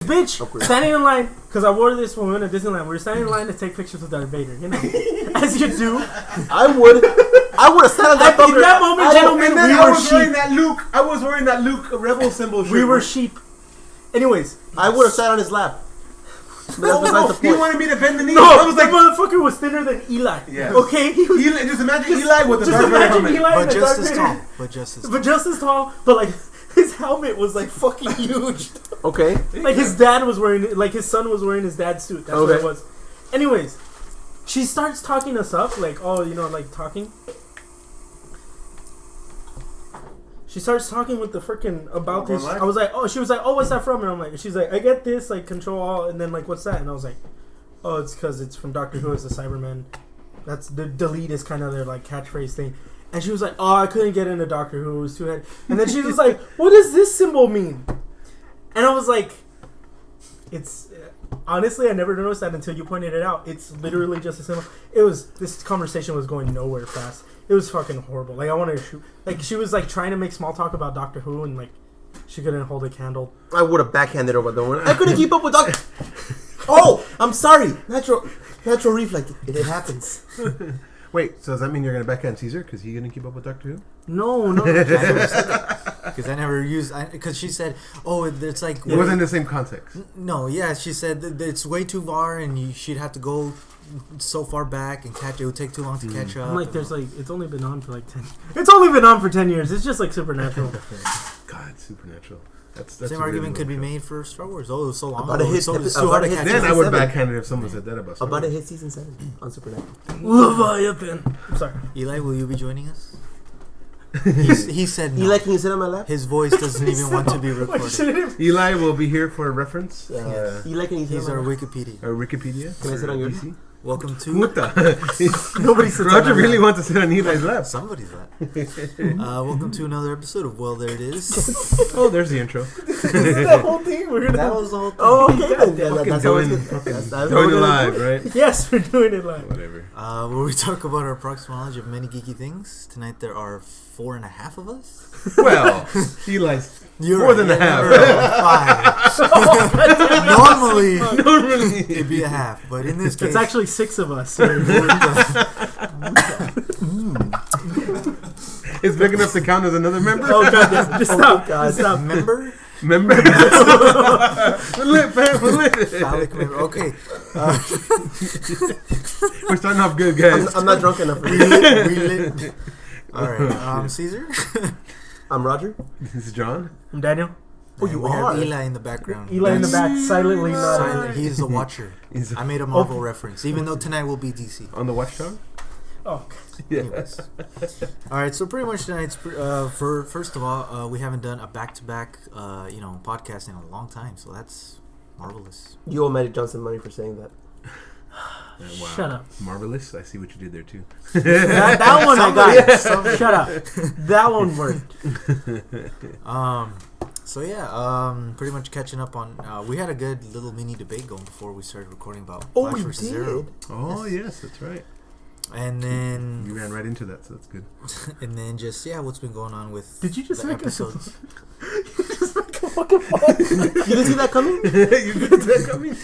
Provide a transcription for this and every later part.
Bitch, standing in line, because I wore this when we went to Disneyland. We were standing in line to take pictures with Darth Vader, you know, as you do. I would have sat on that. In that moment, gentlemen, we were sheep. I was wearing that Luke Rebel symbol shirt. We were sheep. Anyways, I would have sat on his lap. No, he wanted me to bend the knee. No, I was like, the motherfucker was thinner than Eli. Yeah. Okay, he was. Eli, just imagine Eli with the Darth Vader helmet. But just as tall. But just as tall. But like his helmet was like fucking huge. Okay. Like his dad was wearing, like his son was wearing his dad's suit. That's what it was. Anyways, she starts talking us up, like, oh, you know, like talking. She starts talking with the freaking about this. I was like, oh, she was like, oh, what's that from? And I'm like, she's like, I get this, like, control all, and then like, what's that? And I was like, oh, it's because it's from Doctor Who as the Cybermen. That's the delete is kind of their like catchphrase thing. And she was like, oh, I couldn't get into Doctor Who, it was too heavy. And then she was like, what does this symbol mean? And I was like, it's honestly, I never noticed that until you pointed it out. It's literally just a symbol. This conversation was going nowhere fast. It was fucking horrible. Like, I wanted to shoot. Like, she was, like, trying to make small talk about Doctor Who, and, like, she couldn't hold a candle. I would have backhanded her with the one. I couldn't keep up with Doctor... Oh, I'm sorry. Natural reflex. It happens. Wait, so does that mean you're going to backhand Caesar? Because he didn't keep up with Doctor Who? No. Because I never used... Because she said, oh, it's like... It wasn't in the same context. No, yeah, she said that it's way too far, and she'd have to go so far back and catch it. It would take too long to catch up. I'm like, there's like, it's only been on for like 10. It's only been on for 10 years. It's just like Supernatural. God, Supernatural. That's same argument could be made for Star Wars. Oh, it was so long. About a hit. Then I would backhand it if someone said that about Star Wars. About a hit season 7 on Supernatural. Leviathan. I'm sorry. Eli, will you be joining us? He said no. Eli, can you sit on my lap? His voice doesn't even want to be recorded. Eli will be here for a reference. Eli, can you sit He's on our my lap? Wikipedia. Our Wikipedia. Can I sit on your PC? Welcome to... What the? Nobody sits Roger on really wants to sit on Eli's lap. Somebody's lap. Welcome to another episode of Well, There It Is. Oh, there's the intro. This is the whole thing. That was the whole thing. Oh, okay. That's doing it live, right? Yes, we're doing it live. Whatever. Where we talk about our approximate knowledge of many geeky things. Tonight there are 4.5 of us. Well, Eli's more than a half. Five. Normally it'd be a half, but in this case, it's actually 6 of us. It's big enough to count as another member. Oh god, yeah. Just stop. God. Stop. Member. Phallic member. Okay. We're starting off good, guys. I'm not drunk enough for We this. lit. All right. Caesar. I'm Roger. This is John. I'm Daniel. Oh, you we are. have Eli in the background. Eli in the back, silently nodding. Silent. He is a watcher. I made a Marvel reference, even though tonight will be DC. On the Watchdog? Oh, yeah. Anyways. All right, so pretty much tonight's first of all, we haven't done a back-to-back, podcast in a long time, so that's marvelous. You owe Magic Johnson money for saying that. Wow. Shut up. Marvelous. I see what you did there too. that one I got. Shut up. That one worked. So yeah, pretty much catching up on. We had a good little mini debate going before we started recording about Flash versus Zero. Oh yes, that's right. And then you ran right into that, so that's good. And then just what's been going on with? Did you just make episodes? You just make a fucking fun. You didn't see that coming? You didn't see that coming?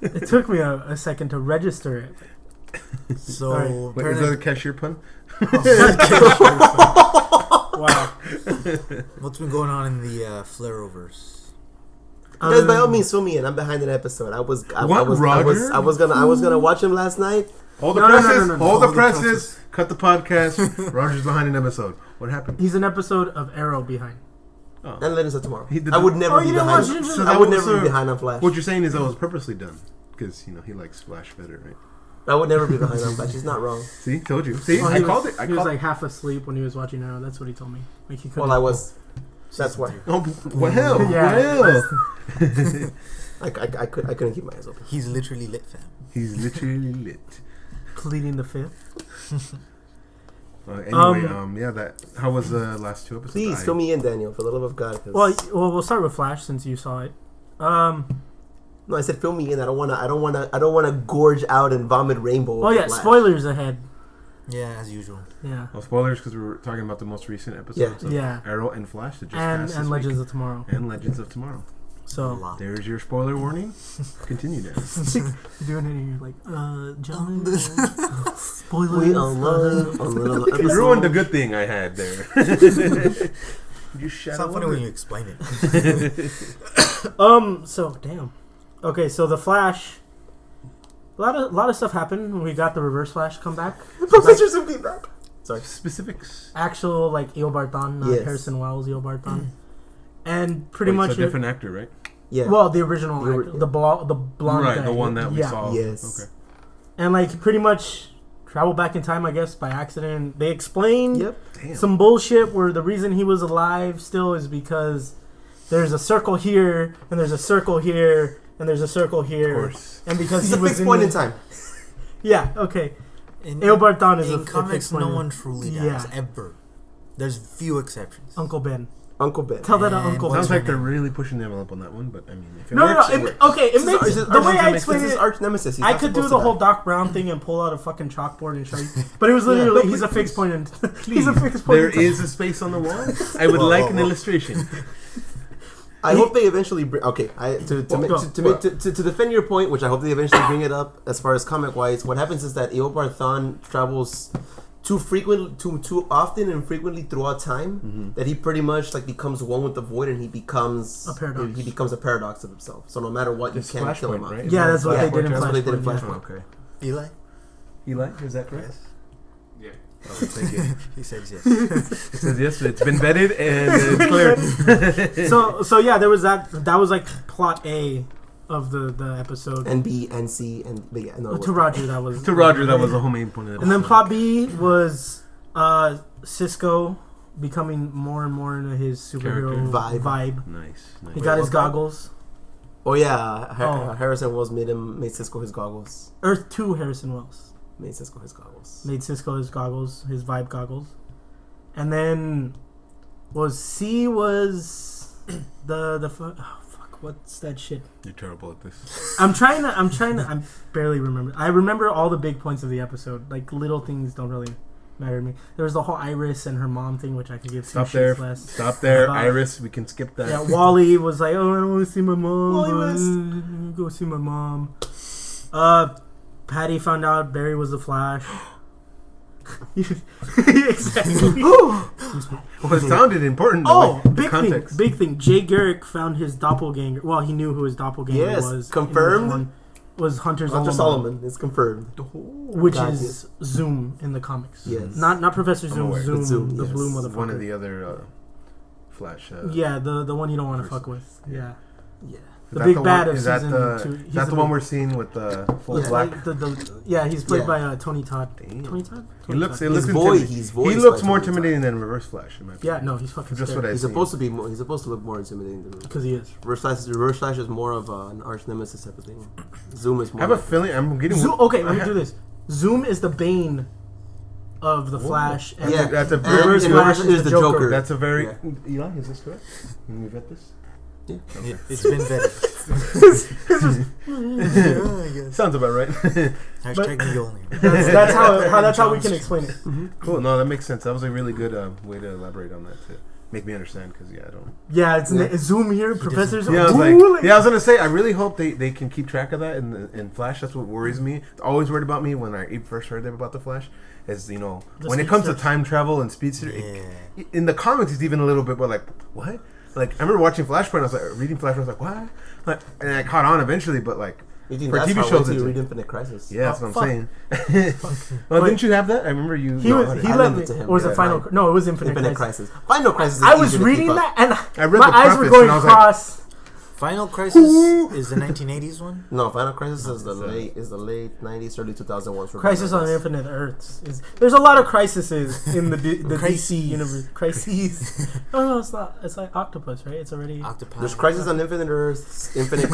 It took me a second to register it. So wait, is that a cashier pun? Wow. What's been going on in the Flarrowverse? Guys, by all means, fill me in. I'm behind an episode. I was gonna watch him last night. Hold the presses. Cut the podcast. Roger's behind an episode. What happened? He's an episode of Arrow behind. Oh. And Legends of Tomorrow. I would never be behind. I would never be behind on Flash. What you're saying is that was purposely done because he likes Flash better, right? I would never be behind on Flash. He's not wrong. See, told you. See, I called it. He was like half asleep when he was watching Arrow. That's what he told me. Like he couldn't. Well, I was. That's why. Oh well. Yeah. Well. I couldn't keep my eyes open. He's literally lit, fam. He's literally lit. Pleading the fifth. Anyway, how was the last 2 episodes? Please fill me in, Daniel, for the love of God. Well, we'll start with Flash since you saw it. No, I said fill me in. I don't wanna gorge out and vomit rainbow. Oh yeah, Flash. Spoilers ahead. Yeah, as usual. Yeah. Well, spoilers because we were talking about the most recent episodes of Arrow and Flash that just passed and Legends of Tomorrow. And Legends of Tomorrow. So there's your spoiler warning. Continue now. you're doing it and you're like, gentlemen, spoilers. We on little You ruined the good thing I had there. You It's not funny when you explain it. So damn. Okay, so the Flash. A lot of stuff happened. We got the Reverse Flash come back. Professor Zoom came back. Sorry. Specifics. Actual like Eobard Thawne, not Yes. Harrison Wells Eobard Thawne. And pretty Wait, much so different actor, right? Yeah. well, the original The actor, the blonde Right, guy. the one that we saw. Yes. Okay. And like pretty much travel back in time, I guess, by accident. They explained Yep. Damn. some bullshit where the reason he was alive still is because there's a circle here and there's a circle here and there's a circle here. Of course. And because He's he a was fixed point in time. Yeah, okay. In Eobard Thawne is a comics, fixed point no in- one truly dies, Yeah. ever. There's few exceptions. Uncle Ben. Uncle Ben. Tell that to And Uncle Sounds Ben. like they're really pushing the envelope on that one, but I mean, if it No, works, no, it no. works. Okay, it This makes is the way I this explain is it. arch nemesis. He's I not could do supposed the to whole die. Doc Brown thing and pull out a fucking chalkboard and show you, but it was literally Yeah. he's a fixed point in. He's a fixed point. There in time. is a space on the wall. I would like an illustration. I hope they eventually bring. Okay, to defend your point, which I hope they eventually bring it up as far as comic wise. What happens is that Eobard Thawne travels too often and frequently throughout time that he pretty much like becomes one with the void and he becomes A paradox. He becomes a paradox of himself. So no matter what, It's you can't kill him. Flashpoint, Off. right? Yeah, that's what they did in That's what they did in Flashpoint. Flashpoint. Okay. Eli? Eli, is that correct? Yeah. Oh, thank you. He says yes. It says yes, it's been vetted and it's clear. So yeah, there was that. That was like plot A of the episode. And B and C and but yeah, no, it To wasn't. Roger, that was To Roger, that was the whole main point of it. And then plot B was Cisco becoming more and more into his superhero Character. vibe. Nice. He nice. got his what's that? goggles. Oh yeah, Oh. Harrison Wells made Cisco his goggles. Earth 2 Harrison Wells Made Cisco his goggles. made Cisco his goggles, his vibe goggles. And then C was the fuck, what's that shit? You're terrible at this. I'm trying to I barely remember. I remember all the big points of the episode. Like little things don't really matter to me. There was the whole Iris and her mom thing, which I could give two Stop there. shits less. Stop there. About- Iris, we can skip that. Yeah, Wally was like, "Oh, I don't want to see my mom. Wally but, West. go see my mom." Patty found out Barry was the Flash. Exactly. Well, it sounded important. Oh, the big context. thing! Big thing! Jay Garrick found his doppelganger. Well, he knew who his doppelganger Yes, was. confirmed. Was Hunter Hunter Solomon, Solomon is confirmed. which God, is Zoom in the comics. Yes. Not Professor Zoom. aware. Zoom, But Zoom, the yes. blue motherfucker. One of the other Flash. Yeah, the one you don't want to person. fuck with. Yeah. Yeah. The big bad of Is that season the, 2. is that the one we're seeing with the full Yeah, black? yeah, he's played Yeah. by Tony Todd. Damn. Tony Todd? He Tony looks. Todd. It looks His voice. intimidating. He's He voiced looks by more Tony Todd. intimidating than Reverse Flash. In my opinion. Yeah, no, he's fucking Just scary. what I He's see. supposed to be more. He's supposed to look more intimidating than Because he is. Reverse Flash is more of an arch nemesis type of thing. Zoom is I more. have a feeling I'm getting. Zoom, okay, let I me ha- do this. Zoom is the bane of the Flash. And Yeah, That's a and very. Reverse and Flash Reverse is the Joker. That's a very. Yeah. Eli, is this correct? Can we vet this? It's been vetted. I guess. Sounds about right. Hashtag the only. that's how we can explain it. Cool. No, that makes sense. That was a really good way to elaborate on that to make me understand. Because I don't. Yeah, it's Zoom here, Professor Zoom. Yeah, I was Ooh, like, I was gonna say, I really hope they can keep track of that in Flash. That's what worries me. It's always worried about me when I first heard about the Flash. Is The when it comes to speedsters. time travel and speedster, Yeah. in the comics it's even a little bit more like what? Like I remember watching Flashpoint. I was like reading Flashpoint. I was like what? Like, and I caught on eventually, but like You think for that's TV how shows, once it's you read Infinite Crisis? yeah, that's Oh, what I'm fuck. saying. Well, Wait. didn't you have that? I remember you. He let lent me. it to him, Or was it yeah, Final? right. No, it was Infinite Infinite Crisis. Crisis. Final Crisis. Is I was easier to reading keep up. that and I read my the eyes were preface going and I was like- across. Final Crisis is the 1980s one. No, Final Crisis is the late 90s, early 2001s. for Crisis on Batman. Infinite Earths. There's a lot of crises in the DC Crises. universe. Crises. No, it's not. It's like Octopus, right? It's already. Octopi. There's Crisis on Infinite Earths, Infinite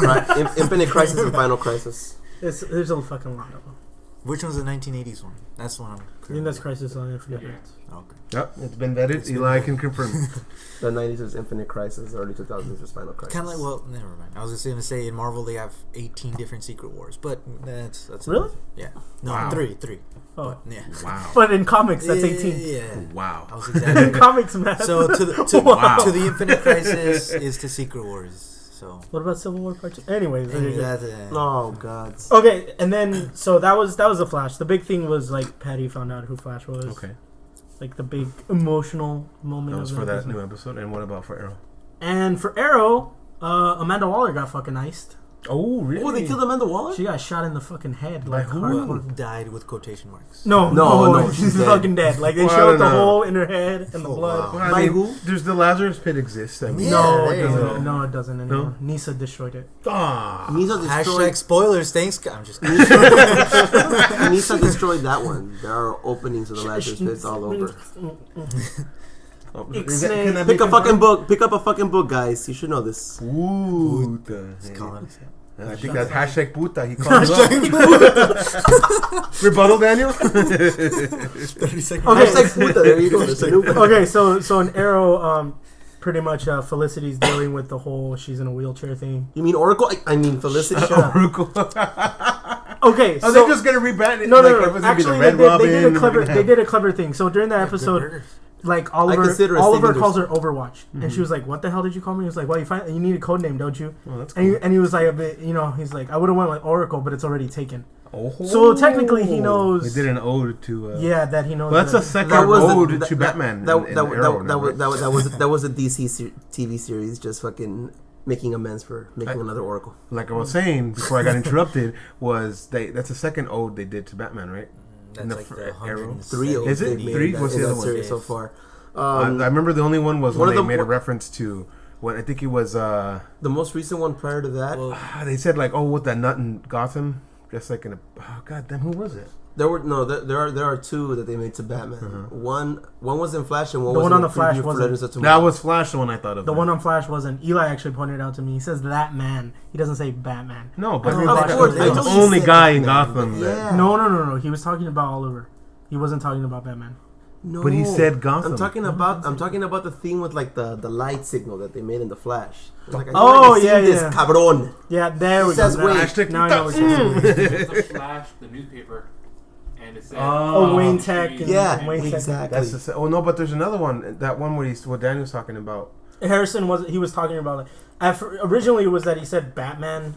Crisis, and Final Crisis. There's a fucking lot of them. Which one's the 1980s one? That's the one. I think that's Crisis on Infinite Earths. Okay. Yep, it's been vetted. Eli can confirm. The 90s is Infinite Crisis, early 2000s is Final Crisis. Kind of like, well, never mind. I was just gonna say in Marvel they have 18 different Secret Wars, but that's Really? yeah. No, Wow. three. Oh, Yeah. Wow. but in comics, that's Yeah, 18. Yeah. Wow. I was In exaggerating. comics, man. So to Wow. the Infinite Crisis is to Secret Wars. So What about Civil War Part 2? Anyways, there you go. Oh God. Okay, and then so that was the Flash. The big thing was like Patty found out who Flash was. Okay. Like the big emotional moment. That was of for the that episode. new episode. And what about for Arrow? And for Arrow, Amanda Waller got fucking iced. Oh, really? Oh, they killed Amanda Waller? She got shot in the fucking head. By Like who? hardcore. died with quotation marks. No, she's dead. fucking dead. Like they Well, I showed don't the know. hole in her head and the Oh, blood. wow. Well, By who? There's the Lazarus Pit exists. I mean, Yeah, No, there it you doesn't. go. No, it doesn't anymore. Nisa destroyed it. Ah. Nisa destroyed. Hashtag spoilers. Thanks. I'm just kidding. Nisa destroyed that one. There are openings of the Lazarus pits all over. Oh, Ixnay. can I Pick make a fucking book. Pick up a fucking book, guys. You should know this. Ooh. Colin. I think that's hashtag puta. He called it Rebuttal, Daniel? 30 seconds. Okay. Hashtag puta. There you go. There's a new one. Okay, so in Arrow, pretty much Felicity's dealing with the whole she's in a wheelchair thing. You mean Oracle? I mean Felicity. Oracle. Okay, Are so they just gonna rebrand it? no, like, no. was it gonna be the Actually, Red they Robin? did a We're clever. gonna They have- did a clever thing. So during that episode, like Oliver consider it calls saving her Overwatch, and she was like, "What the hell did you call me?" He was like, "Well, you need a code name, don't you?" Oh, that's And cool. and he was like a bit, he's like, "I would have went with Oracle, but it's already taken." Oh. So technically he knows- They did an ode to. Yeah, that he knows. Well, that's that- a second That was ode the- to Batman. That in Arrow now, right? that was a DC TV series just fucking making amends for making another Oracle. Like I was saying before I got interrupted, that's the second ode they did to Batman, right? That's In the like fr- the Arrow? 170th. Three Is it? they've made Three? in What's the that other one? series so far. I remember the only one was one when of they the- made a reference to when I think it was The most recent one prior to that, Well, they said like, oh, what that nut in Gotham, just like in a god damn, who was it? there are two that they made to Batman. One was in Flash and one The was one in on the preview Flash for wasn't. Legends of Tomorrow. That was Flash, the one I thought of. The one on Flash wasn't. Eli actually pointed it out to me. He says that man. He doesn't say Batman. No, but Of Flash course, was I the totally only said guy in Batman, Gotham. but That, yeah. No. He was talking about Oliver. He wasn't talking about Batman. No, But he said Gotham. I'm talking about the theme with like the light signal that they made in the Flash. It's like, I Oh, feel like I've yeah, seen this, yeah. cabron. Yeah, there we Says go. wait. Hashtag Now I know what you're saying. the Flash, the newspaper, and it said, Oh, Wayne Tech. And Yeah, Wayne Tech. exactly. That's the, oh no, but there's another one. That one where what Daniel's talking about. Harrison was talking about it. Originally, it was that he said Batman.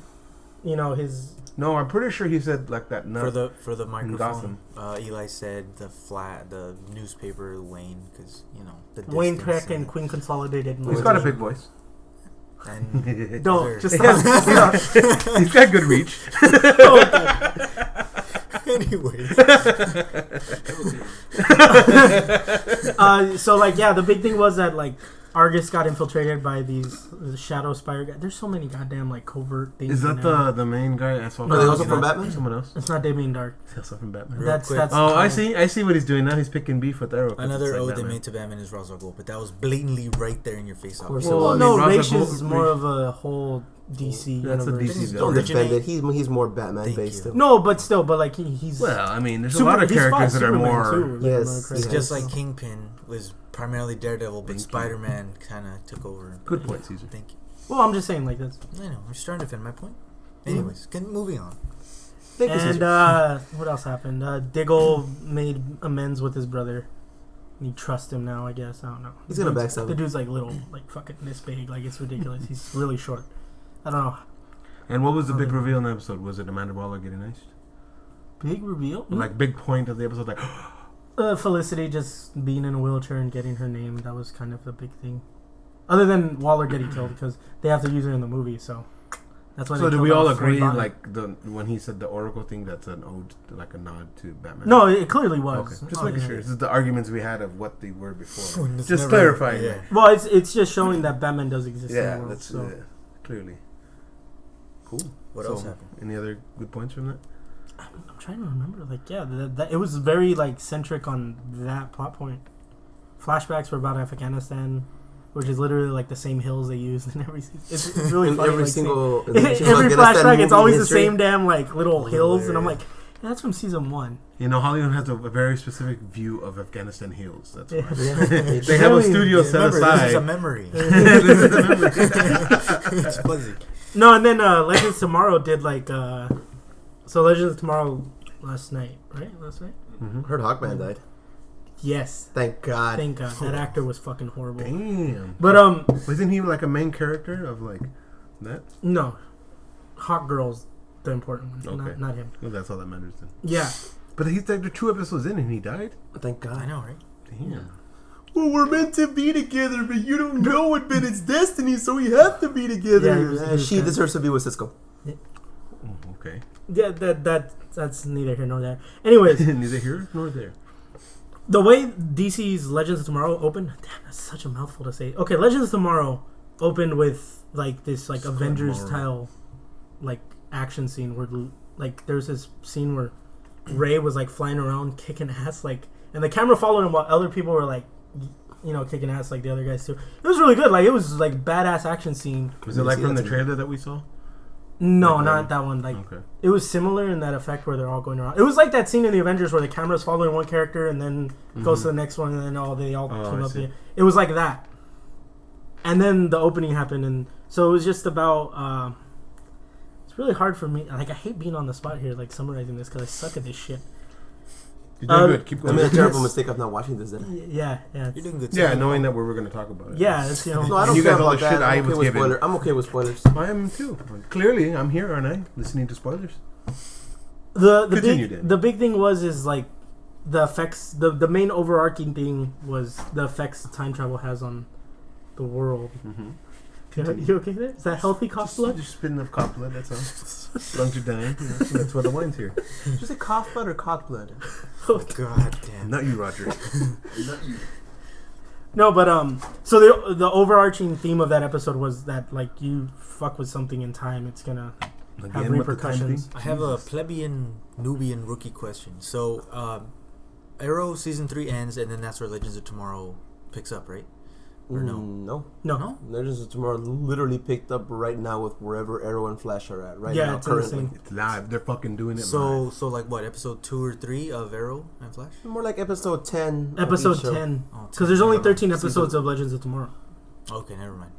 His. No, I'm pretty sure he said like that. Nut. for the microphone, Gotham. Eli said the newspaper Wayne because the Wayne distance Tech and Queen Consolidated. He's got a big voice. and Don't just He stop. has- he's got good reach. anyway. So the big thing was that Argus got infiltrated by these Shadow Spire guys. There's so many goddamn covert things. Is in that there. the main guy? I saw. Are they also He's from not- Batman? Someone else. It's not Damien Dark. He's also from Batman. Real That's quick. that's. Oh, I Colin. see what he's doing now. He's picking beef with Arrow. 'cause Another it's like ode they Batman. made to Batman is Ra's al Ghul, but that was blatantly right there in your face. Of course obviously. it Well, was. no, Ra's al Raish Ghul- is more of a whole DC That's a universe. DC Don't villain. defend it. He's more Batman Thank based. you. Though. No, but still, he's. Well, I mean, there's Super- a lot of he's fought characters that are Superman, more. too, Yes, It's yes. just like Kingpin was primarily Daredevil, but Thank you. Spider-Man kind of took over. Good point, Caesar. Thank you. Well, I'm just saying that's. I know. I'm just trying to defend my point. Anyways, moving on. Thank you, And Caesar. what else happened? Diggle made amends with his brother. You trust him now, I guess. I don't know. He's gonna Dude's- backstab The him. dude's little, fucking this big. It's ridiculous. He's really short. I don't know. And what was the big reveal in the episode? Was it Amanda Waller getting iced? Big reveal. Like big point of the episode, like Felicity just being in a wheelchair and getting her name. That was kind of the big thing. Other than Waller getting killed because they have to use her in the movie, so that's why. So they do killed we all off agree, Bonnie. when he said the Oracle thing, that's an ode, like a nod to Batman? No, it clearly was. Okay, just Oh, making yeah. sure. This is the arguments we had of what they were before. It's Just never- clarifying. yeah. Well, it's just showing that Batman does exist in Yeah, the world. that's So. clearly cool. What So, else happened? Any other good points from that? I'm trying to remember. That it was very centric on that plot point. Flashbacks were about Afghanistan, which is literally the same hills they used in every. It's really In funny. every single every Afghanistan flashback, it's movie always the history. same damn little hills, and I'm Hilarious. that's from season 1. You know, Hollywood has a very specific view of Afghanistan hills. That's why. Yeah. They have a Really? studio set Remember, this is a aside. memory. This is a memory. It's fuzzy. No, and then Legends Tomorrow did so Legends Tomorrow last night, right? Last night. Mhm. Heard Hawkman died. Yes. Thank God. Thank God. That actor was fucking horrible. Damn. But Wasn't he like a main character of That? No, Hawk Girl's the important one, Okay. not him. Well, that's all that matters then. Yeah. But he's like, 2 episodes in and he died? Thank God. I know, right? Damn. Well, we're meant to be together, but you don't know it, but it's destiny, so we have to be together. Yeah, She deserves to be with Cisco. Oh, okay. Yeah, that's neither here nor there. Anyways, Neither here nor there. the way DC's Legends of Tomorrow opened, damn, that's such a mouthful to say. Okay, Legends of Tomorrow opened with like this like Avengers style like action scene where like there's this scene where Ray was like flying around kicking ass, like, and the camera followed him while other people were like, you know, kicking ass like the other guys too. It was really good. Like, it was like badass action scene. Was it like from the trailer that we saw? No, like not that one. Like, okay. It was similar in that effect where they're all going around. It was like that scene in the Avengers where the camera's following one character and then goes to the next one and then they all team up. It was like that. And then the opening happened, and so it was just about. It's really hard for me. Like, I hate being on the spot here, like summarizing this because I suck at this shit. You're doing good. Keep I going. made a terrible mistake of not watching this. Yeah. You're doing good. Yeah, knowing that we were going to talk about it. Yeah, it's, you know. No, I don't You care guys all about the shit that. I I'm okay was with given. spoilers. I'm okay with spoilers. I am too. Clearly, I'm here, aren't I? Listening to spoilers. The big thing is like the effects. The main overarching thing was the effects time travel has on the world. Mm-hmm. You okay there? Is that healthy cough blood? Just spitting up cough blood, that's all. Lungs are dying. You know, that's what the wine's here. Did you say cough blood or cock blood? Oh, God damn. Not you, Roger. Not you. no, but so the overarching theme of that episode was that like you fuck with something in time, it's gonna have Again, with the time repercussions. thing? I have a plebeian, Nubian rookie question. So, Arrow season 3 ends, and then that's where Legends of Tomorrow picks up, right? Or no? No. Legends of Tomorrow literally picked up right now with wherever Arrow and Flash are at right Yeah, now. it's in the Currently, same. It's live. They're fucking doing it So live. like what? Episode 2 or 3 of Arrow and Flash? more like episode 10. of Episode each show. 10. Oh, Because there's only never mind. 13 episodes of Legends of Tomorrow. Okay, never mind.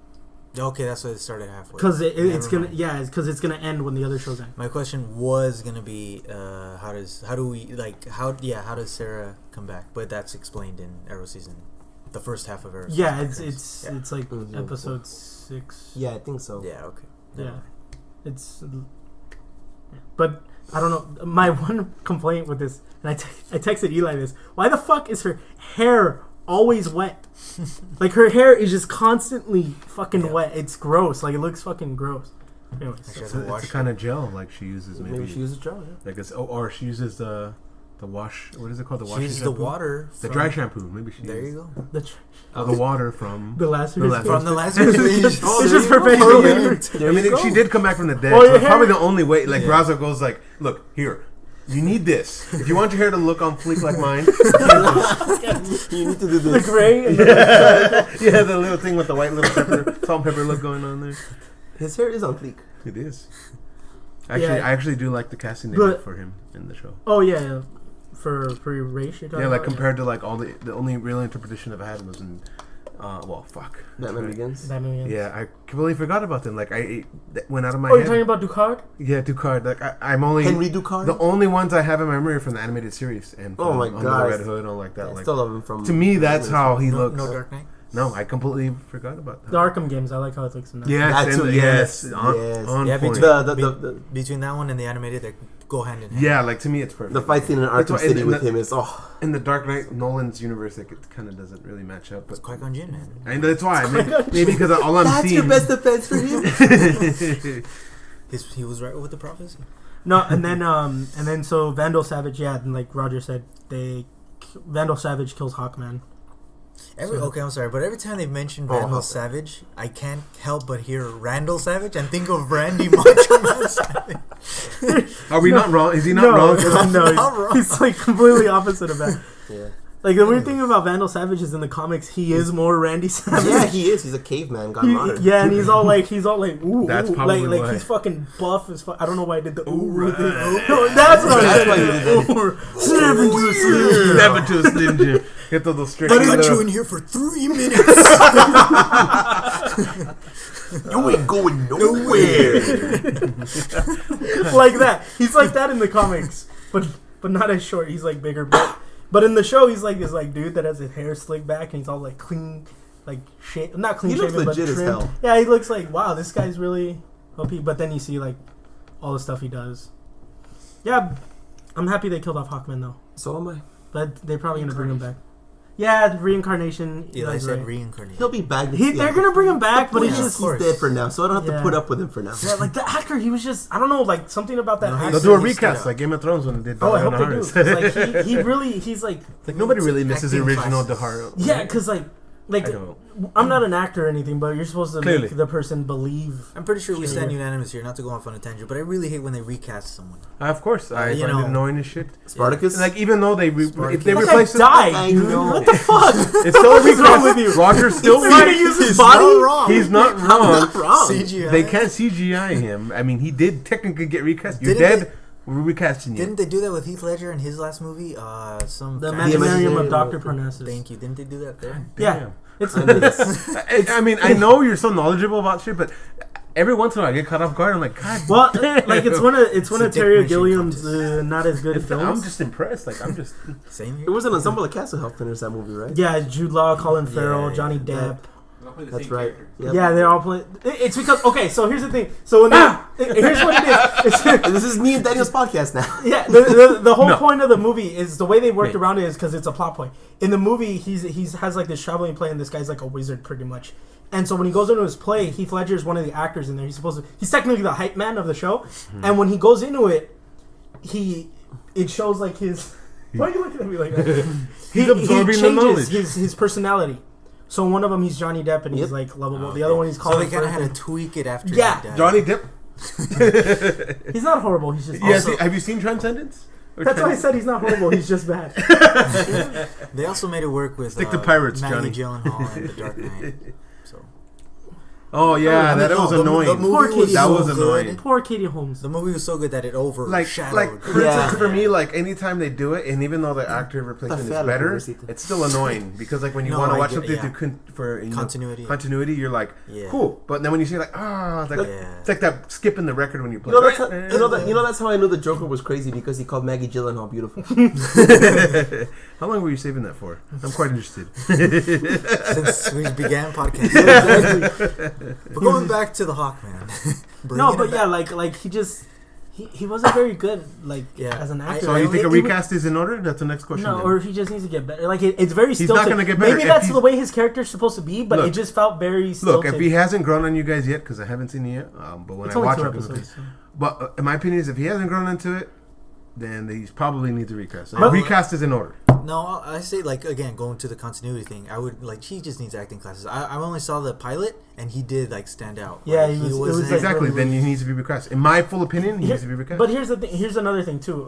Okay, that's why it started halfway. Because it's Never gonna mind. because it's gonna end when the other shows end. My question was gonna be, how does Sarah come back? But that's explained in Arrow season, the first half of Arrow. Yeah, season. it's like Mhm. episode 6. Yeah, I think so. Yeah. Okay. Yeah. Never mind. It's, but I don't know. My one complaint with this, and I texted Eli this. Why the fuck is her hair always wet? Like, her hair is just constantly fucking wet. It's gross. Like, it looks fucking gross. Anyways, Actually, It's a kind of gel like she uses Maybe she uses gel. Yeah. like it's, or she uses the wash. What is it called? The She washing uses the shampoo? water. The from- dry shampoo. Maybe she. There uses, you go. the water from the last The year's last From the one. last episode. It's Oh, just there for you go. facial. There I mean, you go. she did come back from the dead. Oh, so your it's probably hair- the only way. Like Raza goes like, look here. You need this. If you want your hair to look on fleek like mine, You need to do The this. gray. And yeah, the little thing with the white little pepper, salt and pepper look going on there. His hair is on fleek. It is. Actually, Yeah. I actually do like the casting they But- did for him in the show. oh yeah, for your race. You're talking Yeah, like about? compared to like all the only real interpretation I've had was in, fuck. Batman Begins. Batman Begins. Yeah, I completely forgot about them. Like that went out of my Oh, you're head. talking about Ducard? Yeah, Ducard. Like I'm only Henry Ducard. the only ones I have in my memory are from the animated series and Oh from my Under God. the Red Hood and all like that. I Like still love him from. to me, that's how he No, looks. no Dark Knight. No, I completely forgot about that. The Arkham games. I like how it looks in that. Yes, That and too, yes, yes, on, yes. on Yeah, point. The Between that one and the animated, they go hand in hand. Yeah, like to me, it's perfect. the fight scene in That's Arkham why- City and with the- him is in the Dark Knight Nolan's universe, like it kind of doesn't really match up. It's But Qui-Gon Jinn, man. and that's why maybe because all I'm That's seeing. your best defense for him. He was right with the prophecy. No, and then so Vandal Savage, yeah, and like Roger said, Vandal Savage kills Hawkman. Okay, I'm sorry, but every time they mention Oh, Randall okay. Savage, I can't help but hear Randall Savage and think of Randy Macho Man Savage. Are we not wrong? Is he not wrong? No, Not wrong. he's like completely opposite of that. Yeah. Like, the weird thing about Vandal Savage is in the comics, he is more Randy Savage. Yeah, he is. He's a caveman gone modern. Yeah, and he's all like, ooh, That's ooh, probably like why. he's fucking buff as fuck. I don't know why I did the ooh, right. thing. No, that's what I That's said. why you did that. Ooh, snap into a Slim. Step into a Slim Jim. Get to those strict. I got you in here for 3 minutes. You ain't going nowhere. Like that. He's like that in the comics, but not as short. He's like bigger, but in the show he's like this like dude that has his hair slicked back and he's all like clean, like not clean He looks shaven, but legit as trimmed. hell. Yeah, he looks like, wow, this guy's really OP. But then you see like all the stuff he does. Yeah, I'm happy they killed off Hawkman though. So am I. But they're probably gonna bring him back. Yeah, reincarnation. Eli said right. reincarnation. He'll be back. They're gonna bring him back, but it's just he's dead for now, so I don't have to put up with him for now. yeah, like the actor, he was just I don't know, like something about that. No, actor. They'll do a He stood recast out. like Game of Thrones when they did. Oh, I hope they Harris. do. 'Cause, like he really he's like Like nobody really misses the Acting original classes. DeHart. yeah, because like I don't. I'm not an actor or anything, but you're supposed to Clearly. make the person believe. I'm pretty sure we stand Yeah. unanimous here, not to go off on a tangent, but I really hate when they recast someone. Of course, I You find know. it annoying as shit. Spartacus. Like even though they Spartacus. if they That replace guy it, died, I dude. know. What the fuck? it's still a What's wrong with recast. you? Roger's still He's trying to use his He's body. not wrong. He's not I'm wrong. not wrong. CGI. They can't CGI him. I mean, he did technically get recast. You're Didn't dead. We're recasting you. Didn't they do that with Heath Ledger in his last movie? Some The fantasy- Imaginarium of Imaginarium Dr. of- Parnassus. Thank you. Didn't they do that there? Yeah. It's I mean, I know you're so knowledgeable about shit, but every once in a while I get caught off guard. I'm like, God. well, damn. like it's one of It's a Terry dick machine Gilliam's contest. not as good I'm films. just impressed. Like I'm just. Same It here. was an ensemble of cast to help finish that movie, right? Yeah, Jude Law, Colin Farrell, Yeah, Johnny yeah. Depp. They'll play the That's same right. character. Yep. Yeah, they're all playing. It's because okay. So here's the thing. So when here's what it is. And this is me and Daniel's podcast now. Yeah, the whole No. point of the movie is the way they worked Wait. around it is because it's a plot point. In the movie, he's has like this traveling play, and this guy's like a wizard pretty much. And so when he goes into his play, Heath Ledger is one of the actors in there. He's technically the hype man of the show. And when he goes into it, it shows like his. Why are you looking at me like that? He's absorbing the knowledge. His personality. So one of them he's Johnny Depp and he's Yep. like lovable. Okay. The other one he's So Colin they kind of Farrell. had to tweak it after Yeah. he died. Johnny Depp. He's not horrible. He's just. Yes. Also, Have you seen Transcendence? Or that's why I Trans- said he's not horrible. He's just bad. They also made it work with Stick to pirates, Maggie Johnny. Gyllenhaal and The Dark Knight. So Oh yeah, that was annoying. The movie Poor was Katie That so was good. annoying. Poor Katie Holmes. The movie was so good that it like overshadowed. for Yeah. instance, for me, like anytime they do it, and even though the actor replacement is fella, better, pobrecito. it's still annoying because like when you No, want to I watch get- something yeah. to for you know, Continuity. you're like Yeah. cool, but then when you see like it's like Yeah. it's like that skip in the record when you play. You know that's how I knew the Joker was crazy because he called Maggie Gyllenhaal beautiful. How long were you saving that for? I'm quite interested. Since we began podcasting. But going back to the Hawkman. No, but yeah, like he just he wasn't very good like Yeah. as an actor. So you think a It- it- recast is in order? That's the next question. No, then. or he just needs to get better. Like it's very He's stilted. not gonna get better Maybe if that's he's- the way his character's supposed to be, but Look. it just felt very stilted. Look, if he hasn't grown on you guys yet, because I haven't seen it yet, but when it's I only watch 2 it, episodes. So. but in my opinion, is if he hasn't grown into it, then he probably needs a recast. So But- recast is in order. No, I say like again going to the continuity thing. I would like he just needs acting classes. I only saw the pilot and he did like stand out. Yeah, Like, it was wasn't- like- Exactly. really- Then he needs to be recast. In my full opinion, he needs to be recast. But here's the thing. Here's another thing too.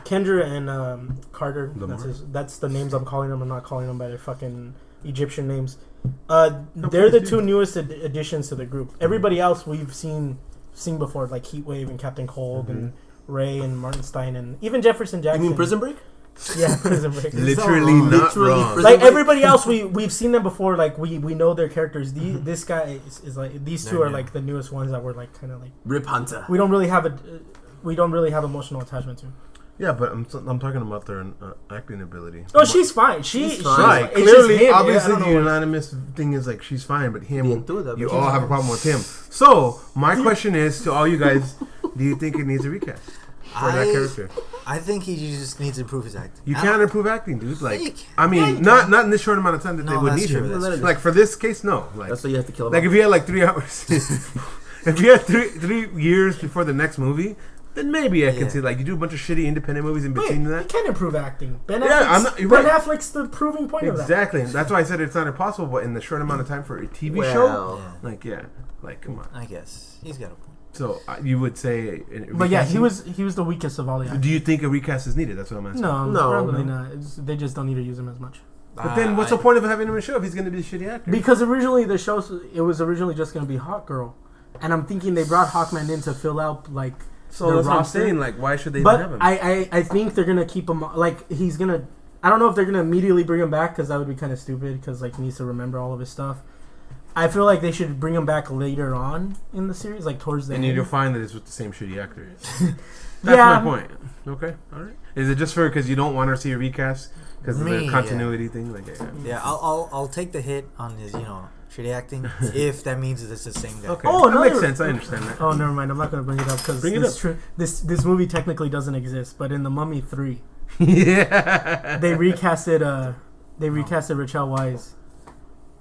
Kendra and Carter. Lamar? That's the names I'm calling them. I'm not calling them by their fucking Egyptian names. They're the 2 newest additions to the group. Everybody else we've seen before, like Heatwave and Captain Cold and Ray and Martin Stein and even Jefferson You Jackson. mean Prison Break? Yeah, Prison Break. Literally wrong. not Literally wrong. Prison Like Break. everybody else, we've seen them before. Like we know their characters. This guy is like these 2 They're are new. like the newest ones that we're like kind of like Rip Hunter. we don't really have emotional attachment to. Yeah, but I'm talking about their acting ability. Oh, she's fine. She's She's fine. Right. It's just Clearly, him. obviously, I don't the know. unanimous thing is like she's fine, but him, Bien tú, you but all she's have a problem with him. So my question is to all you guys: do you think it needs a recast for that character? I think he just needs to improve his acting. You I can't don't- improve acting, dude. Like, you can. I mean, not in this short amount of time that No, they would that's need true, him. that's true. Like for this case, no. Like, That's why you have to kill him. like if you had like 3 hours, if you had three years before the next movie, then maybe I can Yeah. see like you do a bunch of shitty independent movies in Wait, between you that. can improve acting. Ben Yeah, Affleck's, I'm not- you're Ben right. Affleck's the proving point of that. Exactly. That's why I said it's not impossible, but in the short amount of time for a TV Well, show, Yeah, like come on. I guess he's got a point. So you would say, But yeah, recasting? he was the weakest of all the actors. Do you think a recast is needed? That's what I'm asking. No, probably not. They just don't need to use him as much. But then, what's the point of having him in a show if he's going to be a shitty actor? Because originally it was originally just going to be Hawk Girl, and I'm thinking they brought Hawkman in to fill out like so the that's what I'm roster. saying. Like, why should they even have But him? I think they're gonna keep him like he's gonna. I don't know if they're gonna immediately bring him back because that would be kind of stupid because like he needs to remember all of his stuff. I feel like they should bring him back later on in the series, like towards the And end. you'll find that it's with the same shitty actor. That's my point. Okay, all right. Is it just because you don't want to see a recast because of the continuity thing? Like, yeah, I'll take the hit on his, shitty acting if that means that it's the same guy. Okay, that makes sense. I understand that. Oh, never mind. I'm not gonna bring it up because this movie technically doesn't exist. But in The Mummy 3, yeah, they recasted Rachel Weisz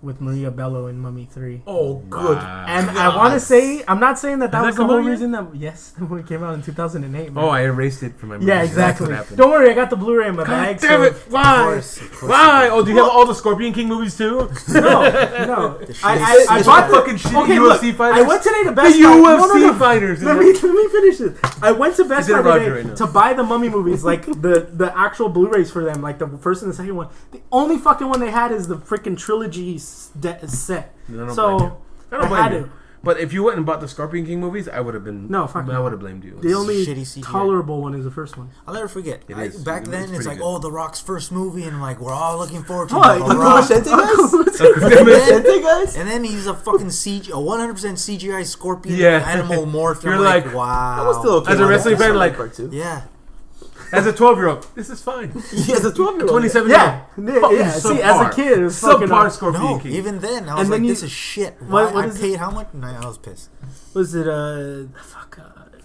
with Maria Bello in Mummy 3. Oh, good. And I want to say, I'm not saying that was the whole reason that, yes, the movie came out in 2008. Man. Oh, I erased it from my memory. Yeah, exactly. Don't worry, I got the Blu-ray in my bag. Damn it! Why? Why? Oh, do you have all the Scorpion King movies too? No. I bought fucking shitty UFC fighters. I went today to Best Buy. The UFC fighters. Let me finish this. I went to Best Buy today to buy the Mummy movies, like the actual Blu-rays for them, like the first and the second one. The only fucking one they had is the freaking trilogy set. So I had to. But if you went and bought the Scorpion King movies, I would have been. No, fuck. I would have blamed you. The only tolerable one is the first one. I'll never forget. Back then, it's like, good. The Rock's first movie, and like we're all looking forward to Uncle Machete guys. And then he's a fucking 100% CGI scorpion Yeah. animal morph. You're I'm like, wow. That was still okay. As a wrestling fan, like, Yeah. as a 12-year-old, this is fine. Yeah, as a 12-year-old. 27-year-old. Yeah. See, as a kid, it was fucking subpar Scorpion No, King. even then, I was like, this is shit. What I is paid how much? No, I was pissed. Was it I'm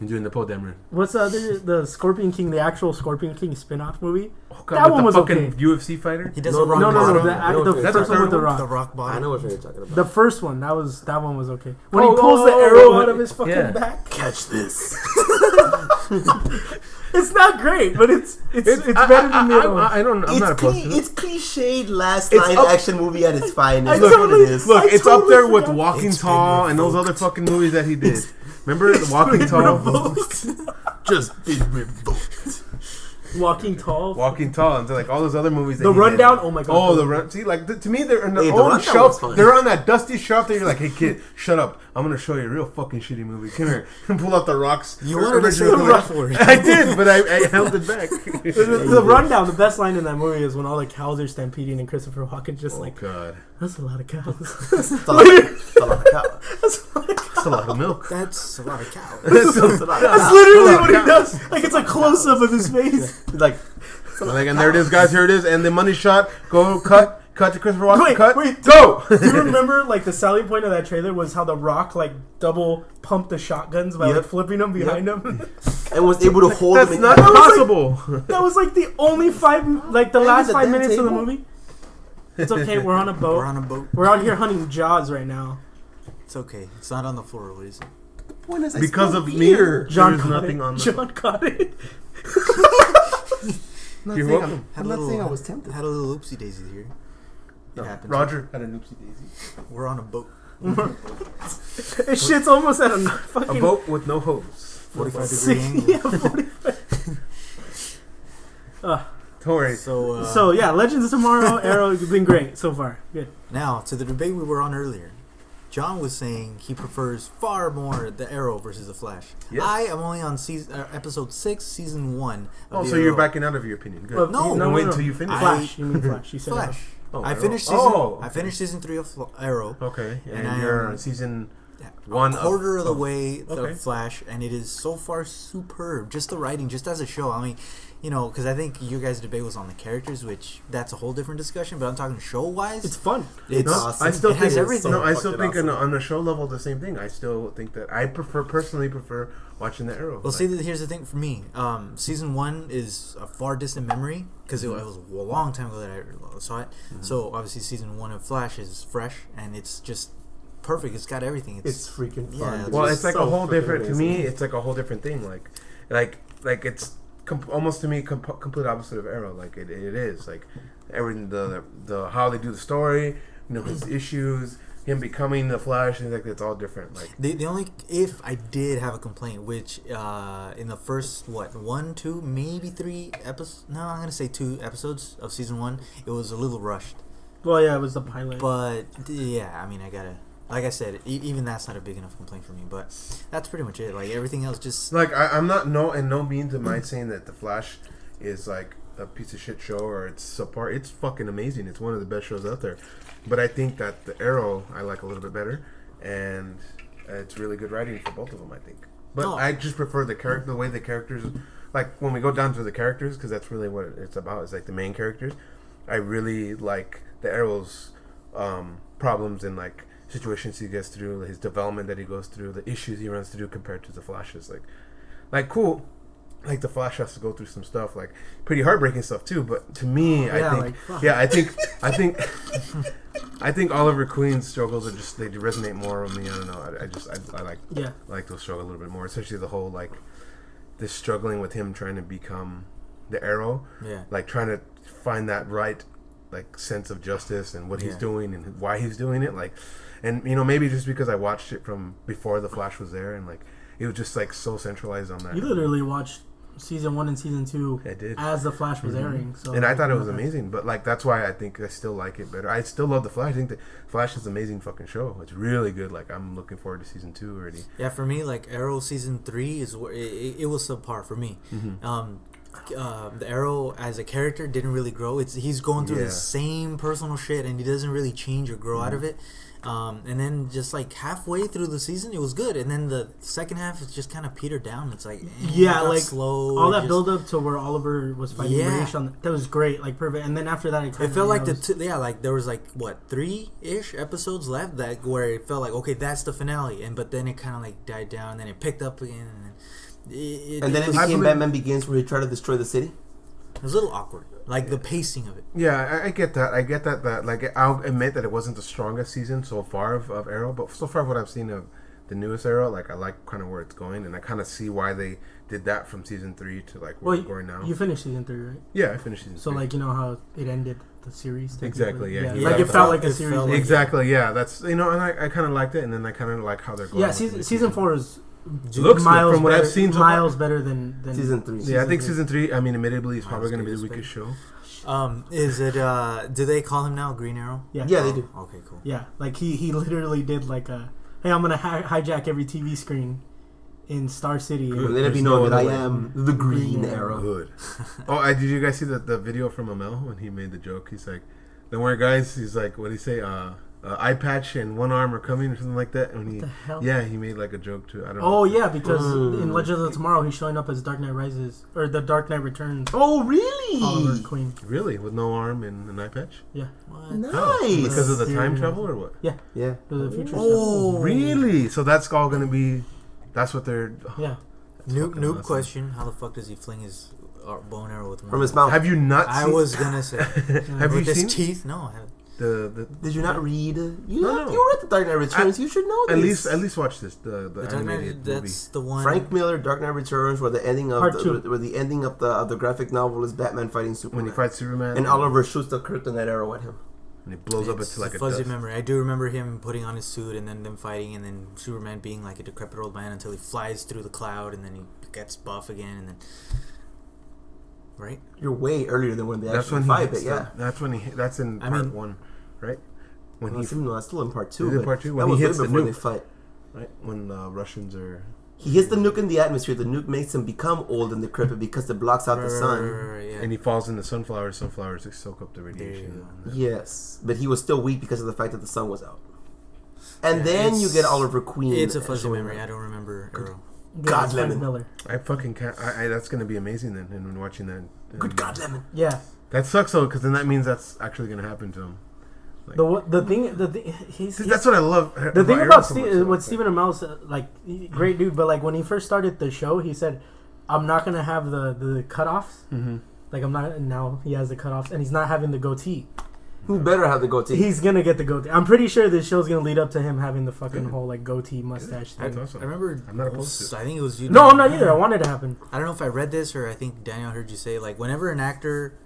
doing the Poe Dameron. what's the other, the Scorpion King, the actual Scorpion King spin-off movie? Oh, God, That with one the was fucking okay. UFC fighter? He does No, a rock the bottom. That's first the one with third the one? The Rock. rock bottom. I know what you're talking about. The first one, that one was okay. When he pulls the arrow out of his fucking back. Catch this. It's not great, but it's better than the other one. I don't know. I'm not opposed to it. It's cliched last It's line up- action movie at its finest. I That's what it is. Look, it's up totally there with forgot. Walking It's been Tall and those revoked. other fucking movies that he did. Remember the Walking Tall? Just been revoked. Walking Tall. Walking Tall and like all those other movies. That The he did. Rundown. Oh my god. Oh, the run. See, like to me, they're in their Hey, The own Rundown was shelf. fun. They're on that dusty shelf. That you're like, hey kid, shut up. I'm gonna show you a real fucking shitty movie. Come here and pull out the Rocks. You wanted to say original- the F word. I did, but I held it back. The Rundown. The best line in that movie is when all the cows are stampeding and Christopher Walken just Oh like, God, that's a lot of cows. It's a lot of cow. that's a lot of milk. That's a lot of cow. It's a lot of That's cow. literally what he does. Like it's a close up of his face. Like, Like, and there it is, guys. Here it is, and the money shot. Go cut to Christopher Walken. Wait, Go. Do you remember like the selling point of that trailer was how The Rock like double pumped the shotguns by like flipping them behind him? and was able to hold That's him in not that. possible. That was like the only the last the 5 damn minutes of the table. movie. It's okay. We're on a boat. We're on a boat. We're out here hunting jaws right now. It's okay. It's not on the floor. What is it? Point is, I Because spilled of beer. me, John there's caught nothing it. on. John caught it. You're welcome. I'm not saying I was tempted. Had a little oopsie daisy here. It happens. Roger had a oopsie daisy. We're on a boat. This shit's almost at a A fucking boat with no hose. 45 degree 60. angle. Yeah, 45. Don't worry. So yeah, Legends of Tomorrow, Arrow has been great so far. Good. Now to the debate we were on earlier. John was saying he prefers far more the Arrow versus the Flash. Yes. I am only on episode 6, season 1. Oh, of so the you're Arrow. backing out of your opinion. Good. No, no, wait until you finish. Flash. You mean Flash? You said Flash. Oh, I Arrow. finished season. Oh, I finished season 3 of Arrow. Okay, and I you're am on season a 1 quarter of the way okay. of Flash, and it is so far superb. Just the writing, just as a show. I mean, because I think your guys' debate was on the characters, which that's a whole different discussion. But I'm talking show-wise. It's fun. It's No, awesome. I still It think has everything. No, I still Fucking think awesome. on the show level the same thing. I still think that I personally prefer watching the Arrow. Well, see, here's the thing for me. Season 1 is a far distant memory because it was a long time ago that I saw it. Mm-hmm. So obviously, season 1 of Flash is fresh and it's just perfect. It's got everything. It's freaking fun. Yeah, dude. well, it's like so a whole freaking different. To amazing. me, it's like a whole different thing. Like it's almost to me complete opposite of Arrow. Like it is like everything the how they do the story. His issues. Him becoming the Flash, and like it's all different. Like the only if I did have a complaint, which in the first 1, 2, maybe 3 episodes. No, I'm gonna say 2 episodes of season 1. It was a little rushed, Well, yeah, it was the pilot. but yeah, I mean, I gotta. Like I said, even that's not a big enough complaint for me. But that's pretty much it. Like everything else, just I'm not in no means am I saying that the Flash is like a piece of shit show or it's subpar. It's fucking amazing. It's one of the best shows out there. But I think that the Arrow I like a little bit better, and it's really good writing for both of them. I think, but I just prefer the way the characters, like when we go down to the characters, because that's really what it's about. Is like the main characters. I really like the Arrow's problems and like situations he gets through, his development that he goes through, the issues he runs through compared to the Flash's. Like cool. Like the Flash has to go through some stuff, like pretty heartbreaking stuff too. But to me, I think Oliver Queen's struggles are just they resonate more with me. I don't know. I like those struggles a little bit more, especially the whole like this struggling with him trying to become the Arrow. Yeah. Like trying to find that right like sense of justice and what he's doing and why he's doing it. Like, and you know maybe just because I watched it from before the Flash was there and like it was just like so centralized on that. You literally watched season 1 and season 2 as the Flash was airing, so and I thought it was amazing, but like that's why I think I still like it better. I still love the Flash. I think the Flash is an amazing fucking show. It's really good. Like I'm looking forward to season 2 already. Yeah, for me, like Arrow season 3 is where it was subpar for me. The Arrow as a character didn't really grow. He's going through the same personal shit, and he doesn't really change or grow out of it. And then just like halfway through the season, it was good, and then the second half is just kind of petered down. It's like like slow. All that build up to where Oliver was fighting Raish on that was great, like perfect. And then after that, it felt like like there was like what 3-ish episodes left that where it felt like okay, that's the finale, but then it kind of like died down, and then it picked up again, and then it became Batman Begins, where he tried to destroy the city. It was a little awkward, like the pacing of it. Yeah, I get that. I get that like I'll admit that it wasn't the strongest season so far of Arrow, but so far what I've seen of the newest Arrow, like I like kind of where it's going, and I kind of see why they did that from season 3 to like where it's going now. You finished season 3, right? Yeah, I finished season 3. So like you know how it ended the series. Exactly. Yeah. Like it felt like a series. Exactly. Yeah. That's and I kind of liked it, and then I kind of like how they're going. Yeah. Season 4 is. Looks miles from what I've seen, miles better than season 3. Yeah, I think season 3. I mean, admittedly, is probably going to be the weakest show. Is it? Do they call him now Green Arrow? Yeah, they do. Okay, cool. Yeah, like he literally did like a, hey, I'm gonna hijack every TV screen in Star City. And let it be known that I am the Green Arrow. Good. Did you guys see the video from Amel when he made the joke? He's like, "Don't worry, guys." He's like, "What did he say? Eye patch and one arm are coming," or something like that. And what the hell? Yeah, he made like a joke too. I don't know. Oh yeah, because in Legends of Tomorrow he's showing up as Dark Knight Rises or the Dark Knight Returns. Oh really? Oliver Queen. Really, with no arm and an eye patch? Yeah. What? Nice. Oh, because of the time travel or what? Yeah. Yeah. The future Oh, stuff. really? So that's all going to be. That's what they're. Yeah. Noob awesome. Question: how the fuck does he fling his bow and arrow with from his mouth? Have you not? I was gonna say. Have with you seen his teeth? No, I haven't. Did you not read? You No. read the Dark Knight Returns. You should know this. At least watch this. The animated movie. That's the one. Frank Miller, Dark Knight Returns, where the ending of the graphic novel is Batman fighting Superman. When he fights Superman, and Oliver shoots the kryptonite arrow at him, and it blows up into like a fuzzy dust. memory. I do remember him putting on his suit and then them fighting, and then Superman being like a decrepit old man until he flies through the cloud, and then he gets buff again, and then. Right. You're way earlier than when they actually fight, but yeah. That's in part 1, right? When that's still in part 2. In part 2, when he hits the before nuke, they fight, right? When the Russians are. He hits the nuke in the atmosphere. The nuke makes him become old and decrepit because it blocks out the sun. Yeah. And he falls into sunflowers. Sunflowers soak up the radiation. Yes, but he was still weak because of the fact that the sun was out. And then you get Oliver Queen. It's a fuzzy memory. I don't remember Arrow. God Lemon. Miller. I fucking can't. That's gonna be amazing then. And when watching that. Good God Lemon. Yeah. That sucks though, because then that means that's actually gonna happen to him. Like, the thing he's that's what I love. The thing about Stephen Amell's like great dude, but like when he first started the show, he said, "I'm not gonna have the cutoffs. Mm-hmm. Like I'm not." And now he has the cutoffs, and he's not having the goatee. He better have the goatee. He's gonna get the goatee. I'm pretty sure this show's gonna lead up to him having the fucking whole like goatee mustache thing. That's awesome. I remember. I'm not opposed to it. I think it was you. No, I'm not either. I wanted it to happen. I don't know if I read this or I think Daniel heard you say like whenever an actor